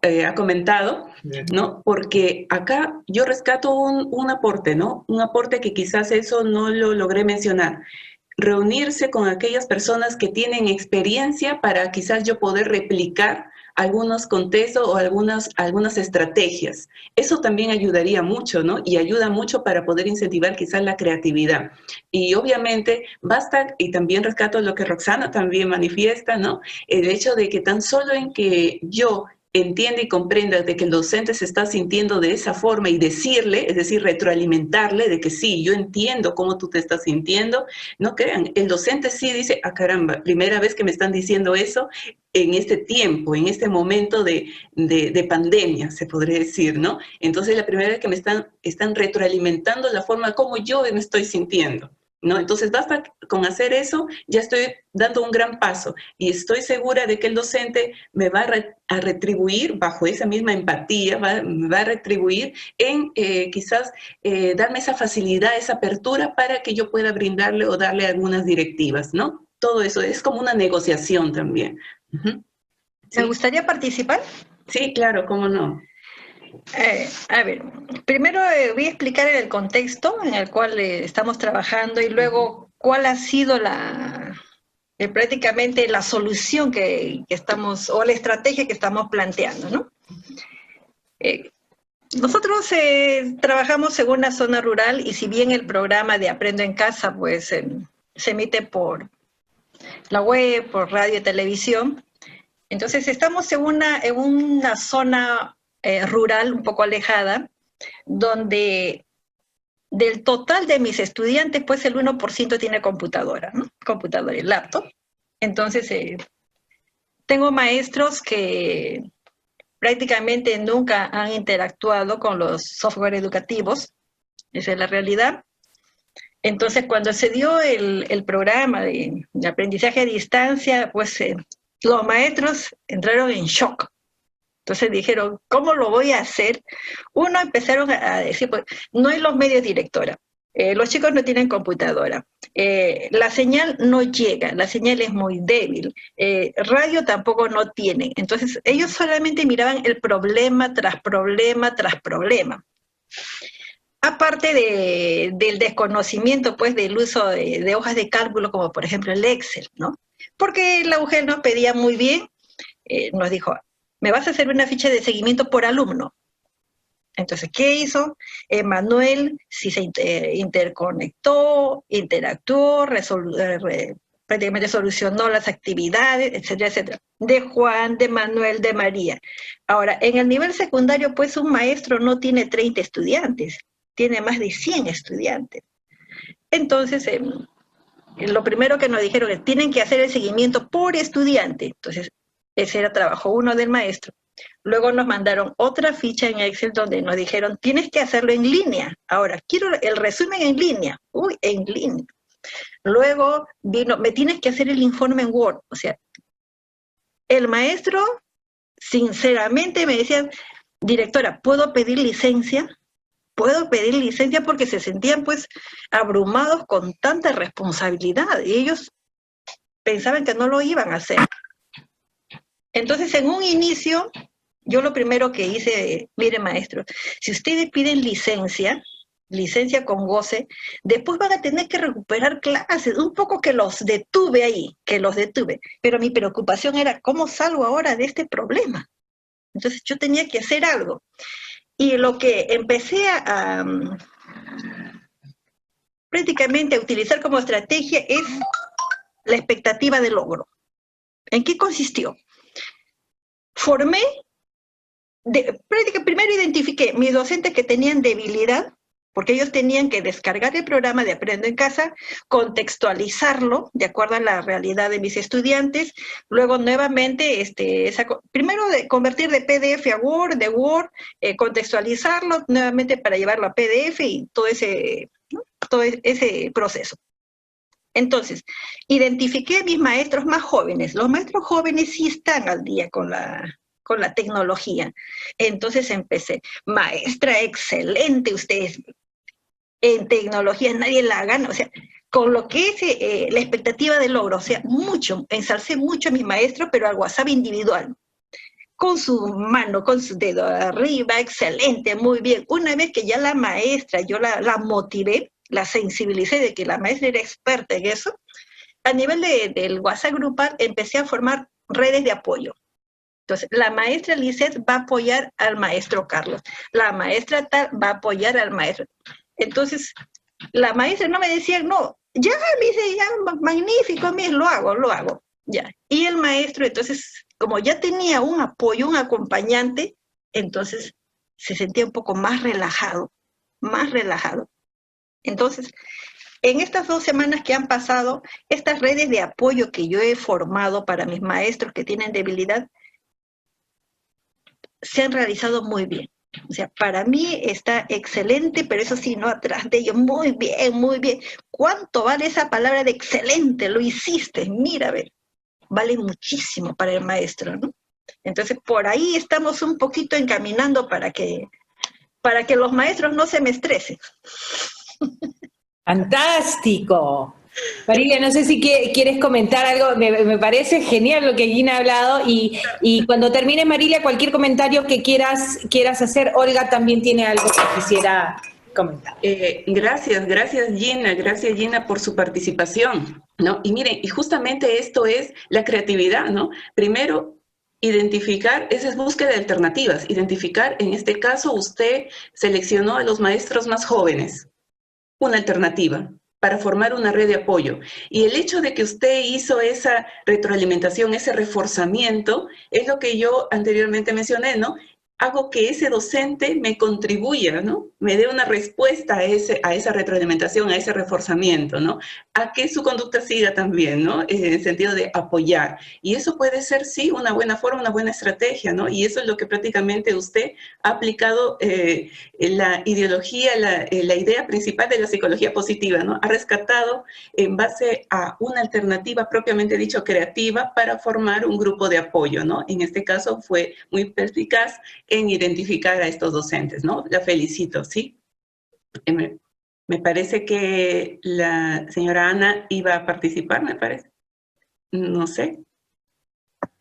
ha comentado, ¿no? Porque acá yo rescato un aporte, ¿no? Un aporte que quizás eso no lo logré mencionar. Reunirse con aquellas personas que tienen experiencia para quizás yo poder replicar algunos contextos o algunas estrategias. Eso también ayudaría mucho, ¿no? Y ayuda mucho para poder incentivar quizás la creatividad. Y obviamente basta, y también rescato lo que Roxana también manifiesta, ¿no? El hecho de que tan solo en que yo entienda y comprenda de que el docente se está sintiendo de esa forma y decirle, es decir, retroalimentarle de que sí, yo entiendo cómo tú te estás sintiendo, no crean, el docente sí dice, ah caramba, primera vez que me están diciendo eso en este tiempo, en este momento de pandemia, se podría decir, ¿no? Entonces la primera vez que me están retroalimentando la forma como yo me estoy sintiendo, ¿no? Entonces basta con hacer eso, ya estoy dando un gran paso y estoy segura de que el docente me va a retribuir bajo esa misma empatía, me va a retribuir en quizás darme esa facilidad, esa apertura para que yo pueda brindarle o darle algunas directivas, ¿no? Todo eso es como una negociación también. ¿Me gustaría participar? Sí, claro, cómo no. A ver, primero voy a explicar el contexto en el cual estamos trabajando y luego cuál ha sido prácticamente la solución que estamos, o la estrategia que estamos planteando, ¿no? Nosotros trabajamos en una zona rural y si bien el programa de Aprendo en Casa pues se emite por la web, por radio y televisión, entonces estamos en una zona rural un poco alejada, donde del total de mis estudiantes, pues el 1% tiene computadora, ¿no? Computadora y laptop. Entonces, tengo maestros que prácticamente nunca han interactuado con los software educativos, esa es la realidad. Entonces, cuando se dio el programa de aprendizaje a distancia, pues los maestros entraron en shock. Entonces dijeron, ¿cómo lo voy a hacer? Uno, empezaron a decir, pues, no hay los medios, directora. Los chicos no tienen computadora. La señal no llega, la señal es muy débil. Radio tampoco no tienen. Entonces, ellos solamente miraban el problema tras problema tras problema. Aparte del desconocimiento, pues, del uso de hojas de cálculo, como por ejemplo el Excel, ¿no? Porque la UGEL nos pedía muy bien, nos dijo, me vas a hacer una ficha de seguimiento por alumno. Entonces, ¿qué hizo? Manuel sí se interconectó, interactuó, prácticamente solucionó las actividades, etcétera, etcétera. De Juan, de Manuel, de María. Ahora, en el nivel secundario, pues un maestro no tiene 30 estudiantes, tiene más de 100 estudiantes. Entonces, lo primero que nos dijeron es, tienen que hacer el seguimiento por estudiante. Entonces, ese era trabajo 1 del maestro. Luego nos mandaron otra ficha en Excel donde nos dijeron, tienes que hacerlo en línea. Ahora, quiero el resumen en línea. Uy, en línea. Luego vino, me tienes que hacer el informe en Word. O sea, el maestro, sinceramente, me decía, directora, ¿puedo pedir licencia? ¿Puedo pedir licencia? Porque se sentían pues abrumados con tanta responsabilidad y ellos pensaban que no lo iban a hacer. Entonces, en un inicio, yo lo primero que hice, mire maestro, si ustedes piden licencia con goce, después van a tener que recuperar clases, un poco que los detuve ahí, pero mi preocupación era, ¿cómo salgo ahora de este problema? Entonces yo tenía que hacer algo. Y lo que empecé a prácticamente a utilizar como estrategia es la expectativa de logro. ¿En qué consistió? Formé, primero identifiqué mis docentes que tenían debilidad, porque ellos tenían que descargar el programa de Aprendo en Casa, contextualizarlo de acuerdo a la realidad de mis estudiantes, luego nuevamente, primero de convertir de PDF a Word, de Word, contextualizarlo nuevamente para llevarlo a PDF y todo ese proceso. Entonces, identifiqué a mis maestros más jóvenes. Los maestros jóvenes sí están al día con la tecnología. Entonces empecé, maestra excelente, ustedes en tecnología nadie la gana, o sea, con lo que es la expectativa de logro, o sea, ensalcé mucho a mis maestros, pero al WhatsApp individual, con su mano, con su dedo arriba, excelente, muy bien. Una vez que ya la maestra, yo la motivé, la sensibilicé de que la maestra era experta en eso, a nivel del WhatsApp grupal empecé a formar redes de apoyo. Entonces, la maestra Lisette va a apoyar al maestro Carlos, la maestra tal va a apoyar al maestro. Entonces, la maestra no me decía, no, ya, me dice, ya, magnífico, lo hago, ya. Y el maestro, entonces, como ya tenía un apoyo, un acompañante, entonces se sentía un poco más relajado. Entonces, en estas 2 semanas que han pasado, estas redes de apoyo que yo he formado para mis maestros que tienen debilidad, se han realizado muy bien. O sea, para mí está excelente, pero eso sí, no atrás de ello. Muy bien, muy bien. ¿Cuánto vale esa palabra de excelente? Lo hiciste, mira, a ver. Vale muchísimo para el maestro, ¿no? Entonces, por ahí estamos un poquito encaminando para que los maestros no se me estresen. ¡Fantástico! Marilia, no sé si quieres comentar algo, me parece genial lo que Gina ha hablado y cuando termine Marilia, cualquier comentario que quieras hacer, Olga también tiene algo que quisiera comentar. Gracias Gina por su participación, ¿no? Y miren, y justamente esto es la creatividad, ¿no? Primero, identificar, esa es búsqueda de alternativas, identificar, en este caso usted seleccionó a los maestros más jóvenes, una alternativa para formar una red de apoyo. Y el hecho de que usted hizo esa retroalimentación, ese reforzamiento, es lo que yo anteriormente mencioné, ¿no? Hago que ese docente me contribuya, ¿no? Me dé una respuesta a esa retroalimentación, a ese reforzamiento, ¿no? A que su conducta siga también, ¿no? En el sentido de apoyar. Y eso puede ser, sí, una buena forma, una buena estrategia, ¿no? Y eso es lo que prácticamente usted ha aplicado la ideología, la idea principal de la psicología positiva, ¿no? Ha rescatado en base a una alternativa propiamente dicho creativa para formar un grupo de apoyo, ¿no? En este caso fue muy perspicaz en identificar a estos docentes, ¿no? La felicito, ¿sí? Me parece que la señora Ana iba a participar, me parece. No sé.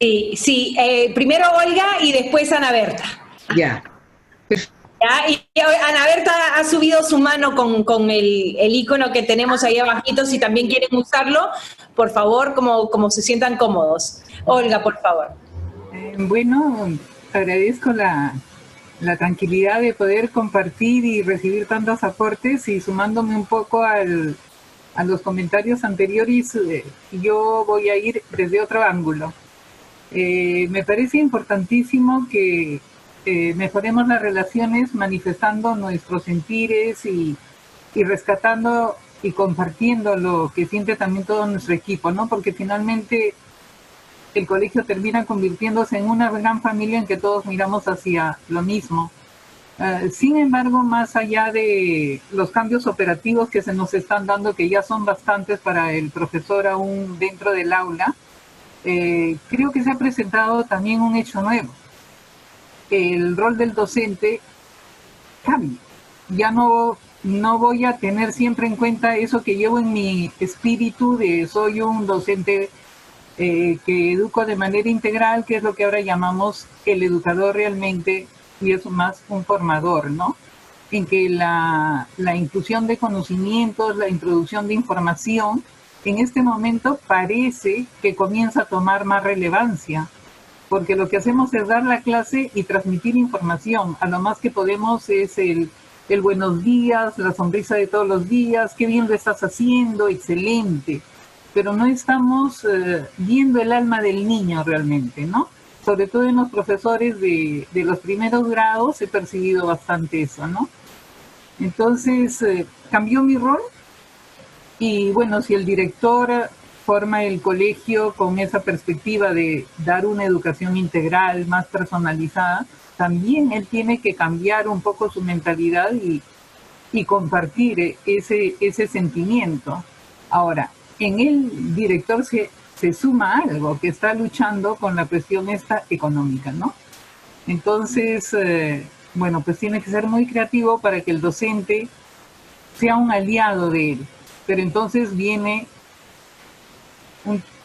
Sí, primero Olga y después Ana Berta. Ya. ¿Ya? Y Ana Berta ha subido su mano con el icono que tenemos ahí abajito, si también quieren usarlo, por favor, como se sientan cómodos. Olga, por favor. Bueno, agradezco la tranquilidad de poder compartir y recibir tantos aportes y sumándome un poco a los comentarios anteriores, yo voy a ir desde otro ángulo. Me parece importantísimo que mejoremos las relaciones manifestando nuestros sentires y rescatando y compartiendo lo que siente también todo nuestro equipo, ¿no? Porque finalmente el colegio termina convirtiéndose en una gran familia en que todos miramos hacia lo mismo. Sin embargo, más allá de los cambios operativos que se nos están dando, que ya son bastantes para el profesor aún dentro del aula, creo que se ha presentado también un hecho nuevo. El rol del docente cambia. Ya no voy a tener siempre en cuenta eso que llevo en mi espíritu de soy un docente que educo de manera integral, que es lo que ahora llamamos el educador realmente, y es más un formador, ¿no? En que la inclusión de conocimientos, la introducción de información, en este momento parece que comienza a tomar más relevancia, porque lo que hacemos es dar la clase y transmitir información. A lo más que podemos es el buenos días, la sonrisa de todos los días, qué bien lo estás haciendo, excelente. Pero no estamos viendo el alma del niño realmente, ¿no? Sobre todo en los profesores de los primeros grados he percibido bastante eso, ¿no? Entonces, cambió mi rol y bueno, si el director forma el colegio con esa perspectiva de dar una educación integral, más personalizada, también él tiene que cambiar un poco su mentalidad y compartir ese sentimiento. Ahora, en el director se suma algo, que está luchando con la cuestión esta económica, ¿no? Entonces, bueno, pues tiene que ser muy creativo para que el docente sea un aliado de él. Pero entonces viene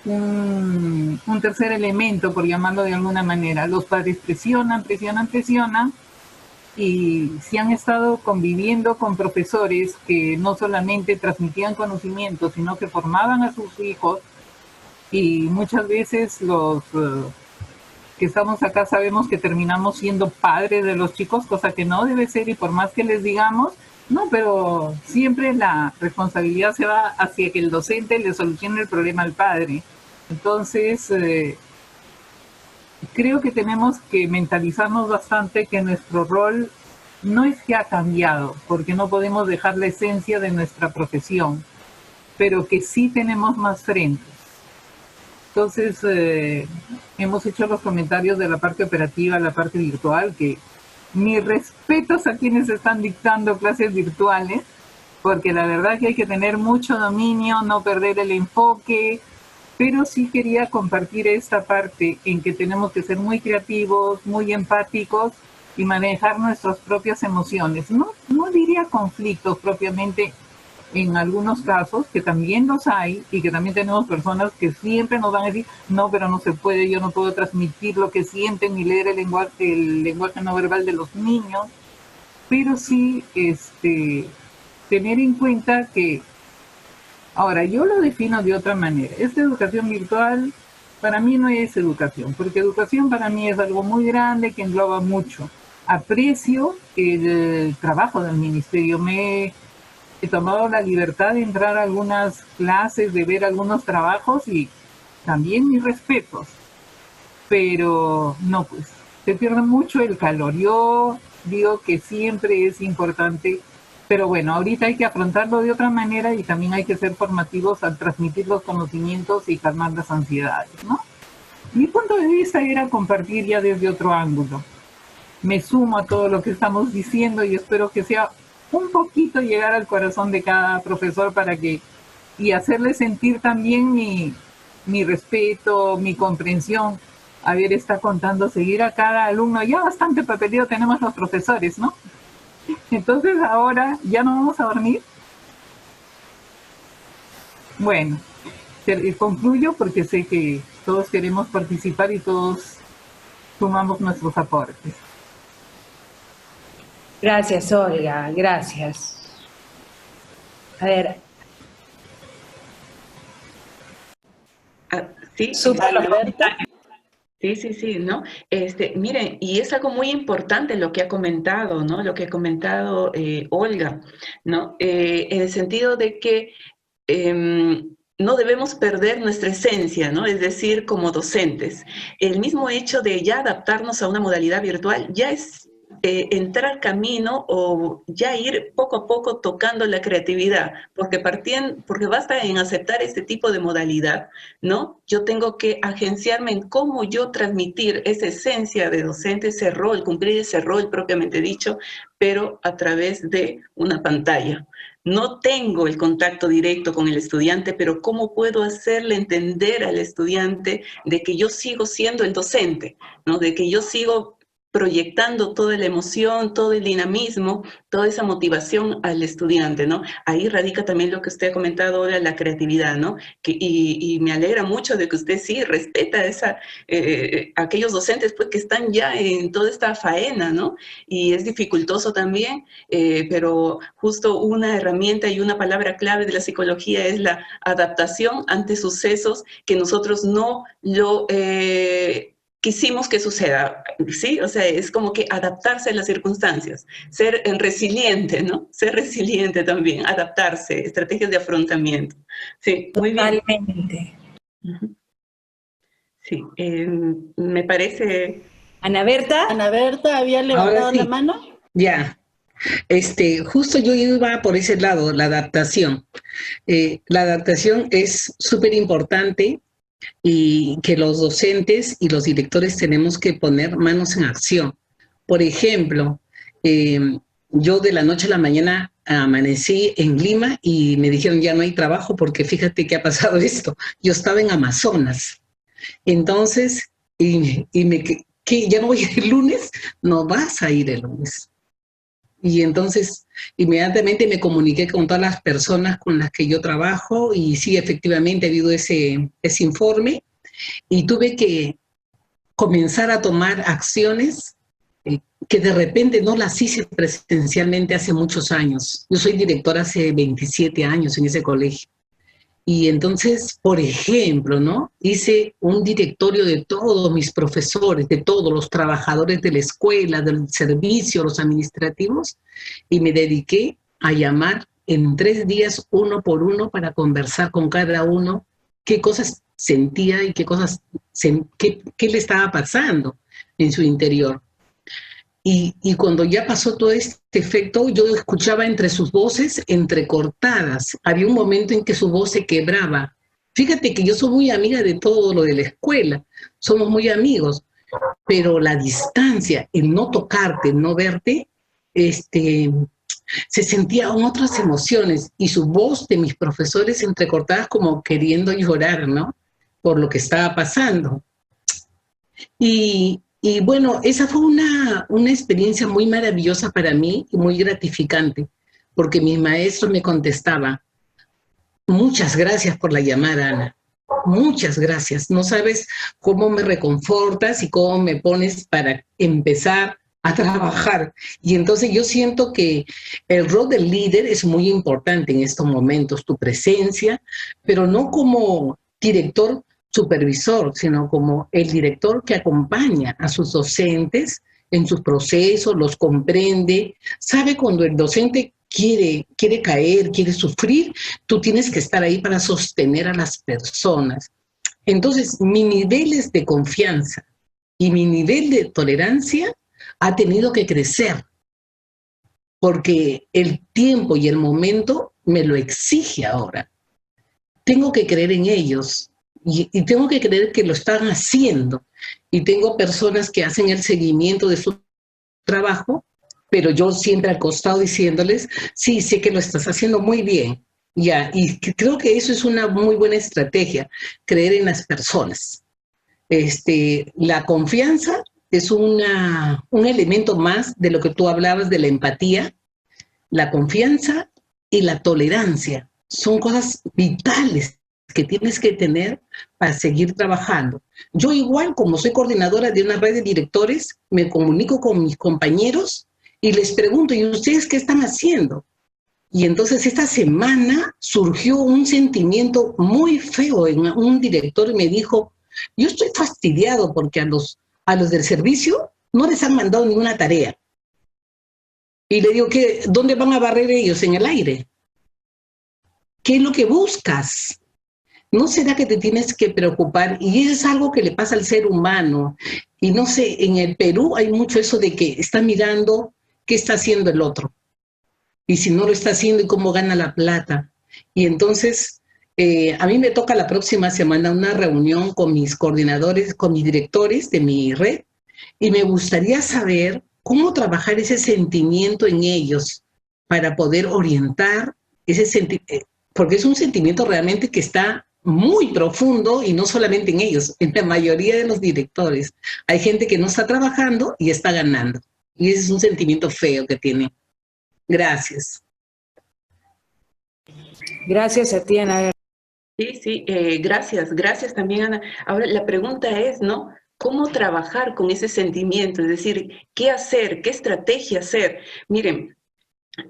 un tercer elemento, por llamarlo de alguna manera. Los padres presionan, y si han estado conviviendo con profesores que no solamente transmitían conocimientos, sino que formaban a sus hijos, y muchas veces los que estamos acá sabemos que terminamos siendo padres de los chicos, cosa que no debe ser, y por más que les digamos, no, pero siempre la responsabilidad se va hacia que el docente le solucione el problema al padre. Entonces, creo que tenemos que mentalizarnos bastante que nuestro rol no es que ha cambiado, porque no podemos dejar la esencia de nuestra profesión, pero que sí tenemos más frentes. Entonces, hemos hecho los comentarios de la parte operativa, la parte virtual, que mis respetos a quienes están dictando clases virtuales, porque la verdad que hay que tener mucho dominio, no perder el enfoque, pero sí quería compartir esta parte en que tenemos que ser muy creativos, muy empáticos y manejar nuestras propias emociones. No diría conflictos propiamente en algunos casos, que también los hay, y que también tenemos personas que siempre nos van a decir, no, pero no se puede, yo no puedo transmitir lo que sienten ni leer el lenguaje no verbal de los niños, pero sí tener en cuenta que, ahora yo lo defino de otra manera. Esta educación virtual para mí no es educación, porque educación para mí es algo muy grande que engloba mucho. Aprecio el trabajo del ministerio, he tomado la libertad de entrar a algunas clases, de ver algunos trabajos y también mis respetos. Pero no, pues se pierde mucho el calor. Yo digo que siempre es importante, pero bueno, ahorita hay que afrontarlo de otra manera y también hay que ser formativos al transmitir los conocimientos y calmar las ansiedades, ¿no? Mi punto de vista era compartir ya desde otro ángulo. Me sumo a todo lo que estamos diciendo y espero que sea un poquito llegar al corazón de cada profesor y hacerle sentir también mi respeto, mi comprensión. A ver, está contando seguir a cada alumno. Ya bastante papeleo tenemos los profesores, ¿no? Entonces ahora ya no vamos a dormir. Bueno, concluyo porque sé que todos queremos participar y todos sumamos nuestros aportes. Gracias, Olga, gracias. A ver. Sí, sí, ¿no? Miren, y es algo muy importante lo que ha comentado, ¿no? Lo que ha comentado Olga, ¿no? En el sentido de que no debemos perder nuestra esencia, ¿no? Es decir, como docentes. El mismo hecho de ya adaptarnos a una modalidad virtual ya es entrar camino o ya ir poco a poco tocando la creatividad, porque basta en aceptar este tipo de modalidad, ¿no? Yo tengo que agenciarme en cómo yo transmitir esa esencia de docente, ese rol, cumplir ese rol propiamente dicho, pero a través de una pantalla. No tengo el contacto directo con el estudiante, pero ¿cómo puedo hacerle entender al estudiante de que yo sigo siendo el docente, ¿no? De que yo sigo proyectando toda la emoción, todo el dinamismo, toda esa motivación al estudiante, ¿no? Ahí radica también lo que usted ha comentado ahora, la creatividad, ¿no? Y me alegra mucho de que usted sí respeta aquellos docentes pues, que están ya en toda esta faena, ¿no? Y es dificultoso también, pero justo una herramienta y una palabra clave de la psicología es la adaptación ante sucesos que nosotros no lo quisimos que suceda, ¿sí? O sea, es como que adaptarse a las circunstancias, ser resiliente, ¿no? Ser resiliente también, adaptarse, estrategias de afrontamiento. Sí, muy bien. Totalmente. Sí, me parece... Ana Berta. Ana Berta, ¿había levantado Sí. la mano? Ya. Justo yo iba por ese lado, la adaptación. La adaptación es súper importante y que los docentes y los directores tenemos que poner manos en acción. Por ejemplo, yo de la noche a la mañana amanecí en Lima y me dijeron ya no hay trabajo porque fíjate que ha pasado esto. Yo estaba en Amazonas. Entonces, ¿qué? ¿Ya no voy a ir el lunes? No vas a ir el lunes. Y entonces inmediatamente me comuniqué con todas las personas con las que yo trabajo y sí, efectivamente ha habido ese informe y tuve que comenzar a tomar acciones que de repente no las hice presencialmente hace muchos años. Yo soy directora hace 27 años en ese colegio. Y entonces, por ejemplo, ¿no? Hice un directorio de todos mis profesores, de todos los trabajadores de la escuela, del servicio, los administrativos, y me dediqué a llamar en 3 días uno por uno para conversar con cada uno qué cosas sentía y qué le estaba pasando en su interior. Y cuando ya pasó todo este efecto, yo escuchaba entre sus voces entrecortadas. Había un momento en que su voz se quebraba. Fíjate que yo soy muy amiga de todo lo de la escuela, somos muy amigos, pero la distancia, el no tocarte, el no verte, se sentían otras emociones y su voz de mis profesores entrecortadas como queriendo llorar, ¿no? Por lo que estaba pasando. Y bueno, esa fue una experiencia muy maravillosa para mí y muy gratificante, porque mis maestros me contestaban, muchas gracias por la llamada, Ana, muchas gracias. No sabes cómo me reconfortas y cómo me pones para empezar a trabajar. Y entonces yo siento que el rol del líder es muy importante en estos momentos, tu presencia, pero no como director supervisor, sino como el director que acompaña a sus docentes en sus procesos, los comprende, sabe cuando el docente quiere caer, quiere sufrir, tú tienes que estar ahí para sostener a las personas. Entonces, mi niveles de confianza y mi nivel de tolerancia ha tenido que crecer, porque el tiempo y el momento me lo exige ahora. Tengo que creer en ellos. Y tengo que creer que lo están haciendo. Y tengo personas que hacen el seguimiento de su trabajo, pero yo siempre al costado diciéndoles, sí, sé que lo estás haciendo muy bien. Ya, y creo que eso es una muy buena estrategia, creer en las personas. La confianza es un elemento más de lo que tú hablabas de la empatía. La confianza y la tolerancia son cosas vitales que tienes que tener para seguir trabajando. Yo igual, como soy coordinadora de una red de directores, me comunico con mis compañeros y les pregunto, ¿y ustedes qué están haciendo? Y entonces esta semana surgió un sentimiento muy feo en un director y me dijo, yo estoy fastidiado porque a los del servicio no les han mandado ninguna tarea. Y le digo, ¿dónde van a barrer ellos? ¿En el aire? ¿Qué es lo que buscas? ¿No será que te tienes que preocupar? Y eso es algo que le pasa al ser humano. Y no sé, en el Perú hay mucho eso de que está mirando qué está haciendo el otro. Y si no lo está haciendo, y cómo gana la plata. Y entonces, a mí me toca la próxima semana una reunión con mis coordinadores, con mis directores de mi red, y me gustaría saber cómo trabajar ese sentimiento en ellos para poder orientar ese sentimiento, porque es un sentimiento realmente que está muy profundo y no solamente en ellos, en la mayoría de los directores. Hay gente que no está trabajando y está ganando. Y ese es un sentimiento feo que tiene. Gracias. Gracias a ti, Ana. Sí, gracias también, Ana. Ahora, la pregunta es, ¿no? ¿Cómo trabajar con ese sentimiento? Es decir, ¿qué hacer? ¿Qué estrategia hacer? Miren,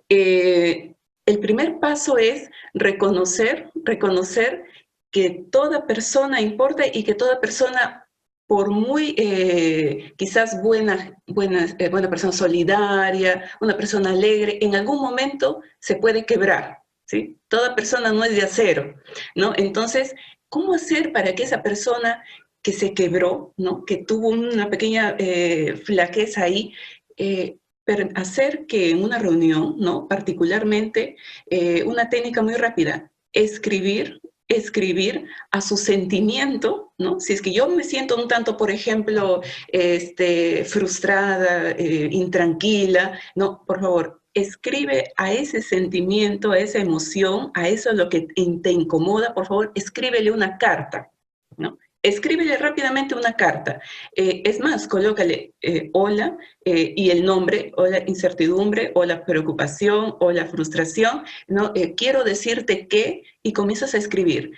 el primer paso es reconocer que toda persona importa y que toda persona, por muy quizás buena persona solidaria, una persona alegre, en algún momento se puede quebrar, ¿sí? Toda persona no es de acero, ¿no? Entonces, ¿cómo hacer para que esa persona que se quebró, ¿no? Que tuvo una pequeña flaqueza ahí, hacer que en una reunión, ¿no? Particularmente, una técnica muy rápida, escribir a su sentimiento, ¿no? Si es que yo me siento un tanto, por ejemplo, frustrada, intranquila, no, por favor, escribe a ese sentimiento, a esa emoción, a eso lo que te incomoda, por favor, escríbele una carta, ¿no? Escríbele rápidamente una carta. Es más, colócale hola y el nombre, o la incertidumbre, o la preocupación, o la frustración, ¿no? Quiero decirte que, y comienzas a escribir.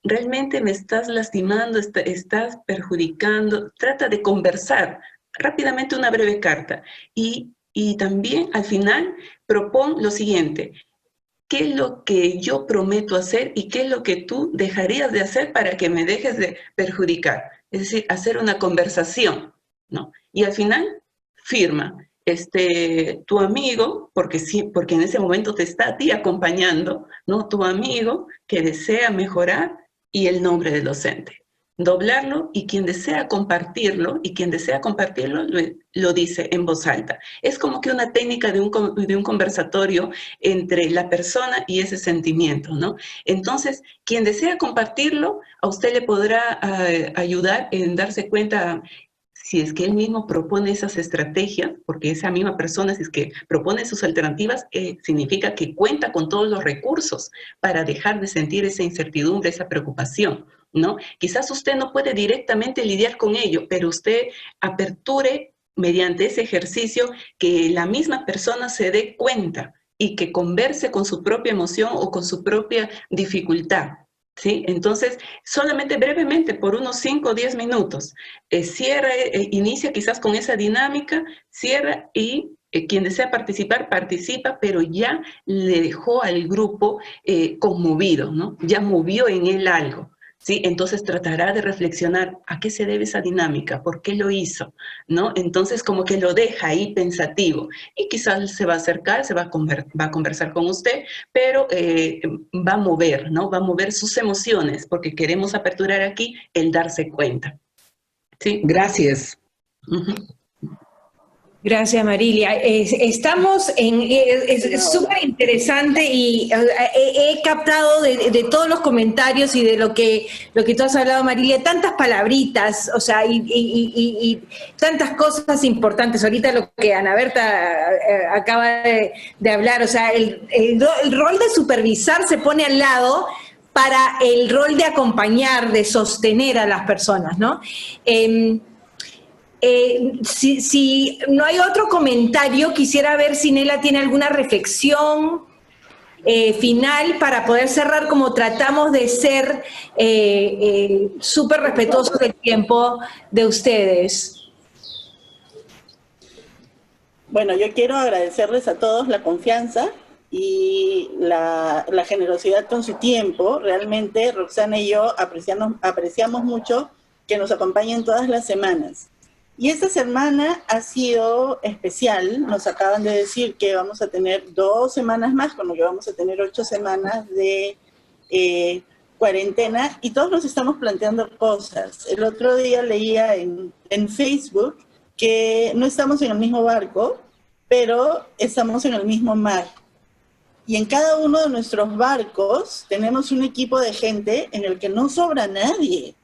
Realmente me estás lastimando, estás perjudicando. Trata de conversar rápidamente una breve carta. Y también al final propon lo siguiente: ¿qué es lo que yo prometo hacer y qué es lo que tú dejarías de hacer para que me dejes de perjudicar? Es decir, hacer una conversación, ¿no? Y al final, firma. Tu amigo, porque sí, porque en ese momento te está a ti acompañando, ¿no? Tu amigo que desea mejorar y el nombre del docente. Doblarlo, y quien desea compartirlo, lo dice en voz alta. Es como que una técnica de un conversatorio entre la persona y ese sentimiento, ¿no? Entonces, quien desea compartirlo, a usted le podrá ayudar en darse cuenta si es que él mismo propone esas estrategias, porque esa misma persona, si es que propone sus alternativas, significa que cuenta con todos los recursos para dejar de sentir esa incertidumbre, esa preocupación, ¿no? Quizás usted no puede directamente lidiar con ello, pero usted aperture mediante ese ejercicio que la misma persona se dé cuenta y que converse con su propia emoción o con su propia dificultad, ¿sí? Entonces, solamente brevemente, por unos 5 o 10 minutos, inicia quizás con esa dinámica, cierra y quien desea participar, participa, pero ya le dejó al grupo conmovido, ¿no? Ya movió en él algo, ¿sí? Entonces tratará de reflexionar a qué se debe esa dinámica, por qué lo hizo, ¿no? Entonces como que lo deja ahí pensativo y quizás se va a acercar, va a conversar con usted, pero va a mover, ¿no? Va a mover sus emociones, porque queremos aperturar aquí el darse cuenta, ¿sí? Gracias. Gracias, Marilia. Estamos en... Es súper interesante y he captado de todos los comentarios y de lo que tú has hablado, Marilia, tantas palabritas, o sea, y tantas cosas importantes. Ahorita lo que Ana Berta acaba de hablar, o sea, el rol de supervisar se pone al lado para el rol de acompañar, de sostener a las personas, ¿no? Si no hay otro comentario, quisiera ver si Nela tiene alguna reflexión final para poder cerrar, como tratamos de ser súper respetuosos del tiempo de ustedes. Bueno, yo quiero agradecerles a todos la confianza y la generosidad con su tiempo. Realmente Roxana y yo apreciamos mucho que nos acompañen todas las semanas. Y esta semana ha sido especial. Nos acaban de decir que vamos a tener 2 semanas más, con lo que vamos a tener 8 semanas de cuarentena y todos nos estamos planteando cosas. El otro día leía en Facebook que no estamos en el mismo barco, pero estamos en el mismo mar. Y en cada uno de nuestros barcos tenemos un equipo de gente en el que no sobra nadie,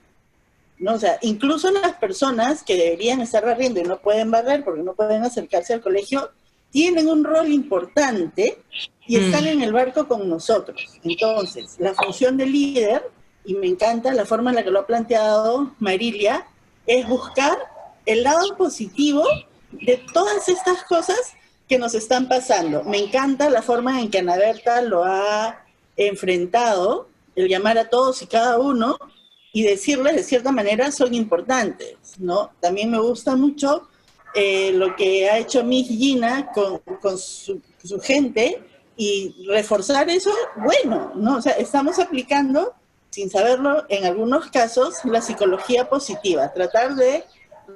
¿no? O sea, incluso las personas que deberían estar barriendo y no pueden barrer porque no pueden acercarse al colegio, tienen un rol importante y están en el barco con nosotros. Entonces, la función del líder, y me encanta la forma en la que lo ha planteado Marilia, es buscar el lado positivo de todas estas cosas que nos están pasando. Me encanta la forma en que Ana Berta lo ha enfrentado, el llamar a todos y cada uno y decirles de cierta manera son importantes, ¿no? También me gusta mucho lo que ha hecho Miss Gina con su gente y reforzar eso, bueno, ¿no? O sea, estamos aplicando, sin saberlo, en algunos casos, la psicología positiva, tratar de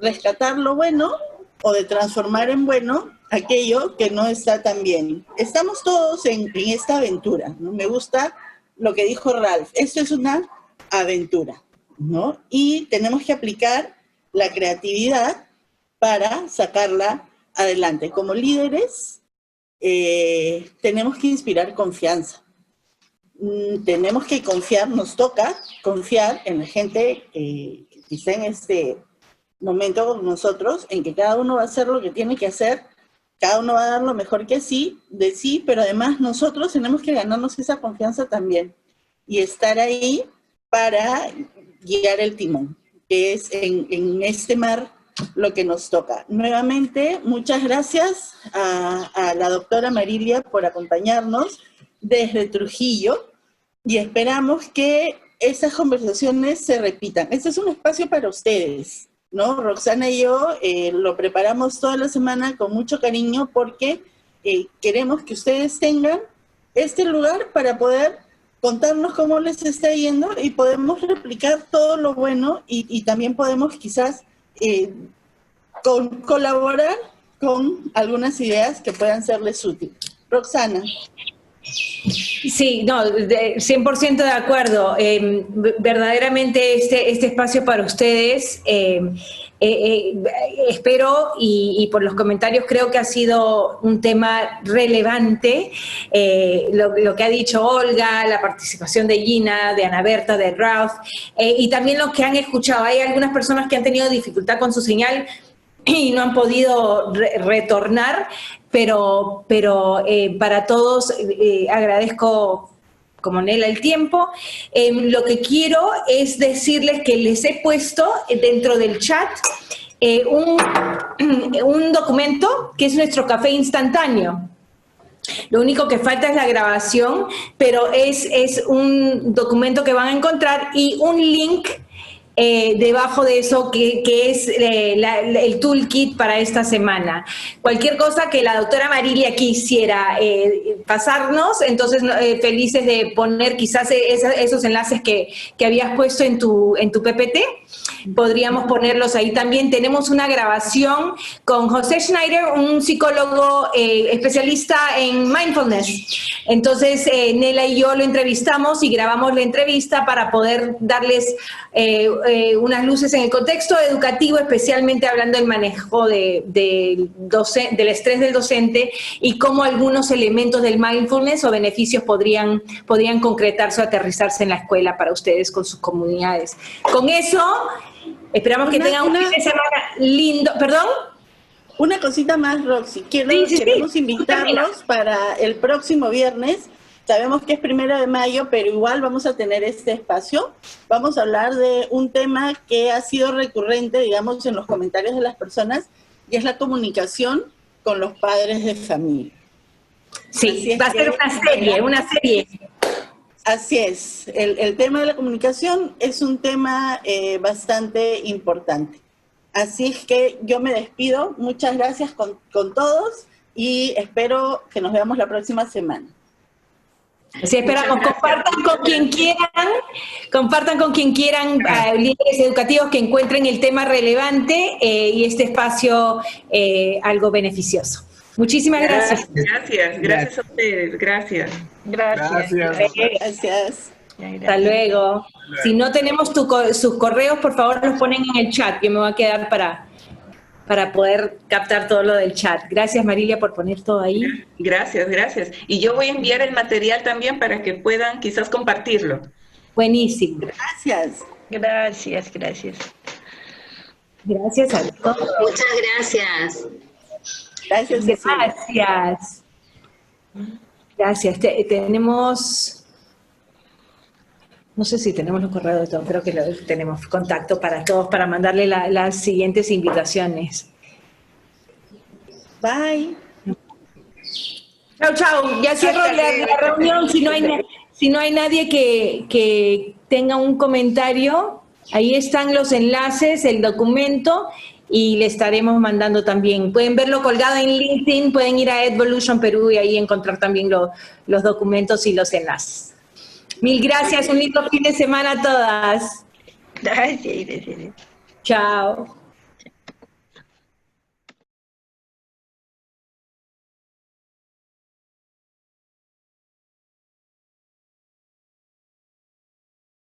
rescatar lo bueno o de transformar en bueno aquello que no está tan bien. Estamos todos en esta aventura, ¿no? Me gusta lo que dijo Ralph, esto es una aventura, ¿no? Y tenemos que aplicar la creatividad para sacarla adelante. Como líderes, tenemos que inspirar confianza. Tenemos que confiar, nos toca confiar en la gente que está en este momento con nosotros, en que cada uno va a hacer lo que tiene que hacer, cada uno va a dar lo mejor de sí, pero además nosotros tenemos que ganarnos esa confianza también y estar ahí para guiar el timón, que es en este mar lo que nos toca. Nuevamente, muchas gracias a la doctora Marilia por acompañarnos desde Trujillo y esperamos que esas conversaciones se repitan. Este es un espacio para ustedes, ¿no? Roxana y yo lo preparamos toda la semana con mucho cariño porque queremos que ustedes tengan este lugar para poder contarnos cómo les está yendo y podemos replicar todo lo bueno y también podemos quizás colaborar con algunas ideas que puedan serles útiles. Roxana. Sí, no, 100% de acuerdo. Verdaderamente este espacio para ustedes, espero y por los comentarios creo que ha sido un tema relevante. Lo que ha dicho Olga, la participación de Gina, de Ana Berta, de Ralph, y también lo que han escuchado. Hay algunas personas que han tenido dificultad con su señal y no han podido retornar, pero para todos agradezco como Nela el tiempo. Lo que quiero es decirles que les he puesto dentro del chat un documento que es nuestro café instantáneo. Lo único que falta es la grabación, pero es un documento que van a encontrar y un link debajo de eso que es el toolkit para esta semana. Cualquier cosa que la doctora Marilia quisiera pasarnos, entonces felices de poner quizás esos enlaces que habías puesto en tu PPT, podríamos ponerlos ahí también. Tenemos una grabación con José Schneider, un psicólogo especialista en mindfulness. Entonces Nela y yo lo entrevistamos y grabamos la entrevista para poder darles unas luces en el contexto educativo, especialmente hablando del manejo del estrés del docente y cómo algunos elementos del mindfulness o beneficios podrían concretarse o aterrizarse en la escuela para ustedes con sus comunidades. Con eso, esperamos que tengan un fin de semana lindo. ¿Perdón? Una cosita más, Roxy. Queremos invitarlos para el próximo viernes. Sabemos que es 1 de mayo, pero igual vamos a tener este espacio. Vamos a hablar de un tema que ha sido recurrente, digamos, en los comentarios de las personas, y es la comunicación con los padres de familia. Sí, va a ser una serie. Así es. El tema de la comunicación es un tema bastante importante. Así es que yo me despido. Muchas gracias con todos y espero que nos veamos la próxima semana. Sí, esperamos, compartan con quien quieran líderes educativos que encuentren el tema relevante y este espacio algo beneficioso. Muchísimas gracias. Gracias a ustedes, gracias. Gracias. Gracias. Hasta luego. Si no tenemos sus correos, por favor los ponen en el chat. Yo me voy a quedar para poder captar todo lo del chat. Gracias, Marilia, por poner todo ahí. Gracias, gracias. Y yo voy a enviar el material también para que puedan quizás compartirlo. Buenísimo. Gracias. Gracias, gracias. Gracias a todos. Muchas gracias. Gracias, Cecilia. Gracias. Gracias. Tenemos, no sé si tenemos los correos de todos, creo que tenemos contacto para todos para mandarle las siguientes invitaciones. Bye. Chao, chao. Ya cierro la reunión. Si no hay nadie que tenga un comentario, ahí están los enlaces, el documento, y le estaremos mandando también. Pueden verlo colgado en LinkedIn, pueden ir a Edvolution Perú y ahí encontrar también los documentos y los enlaces. Mil gracias, un lindo fin de semana a todas. Gracias. Chao.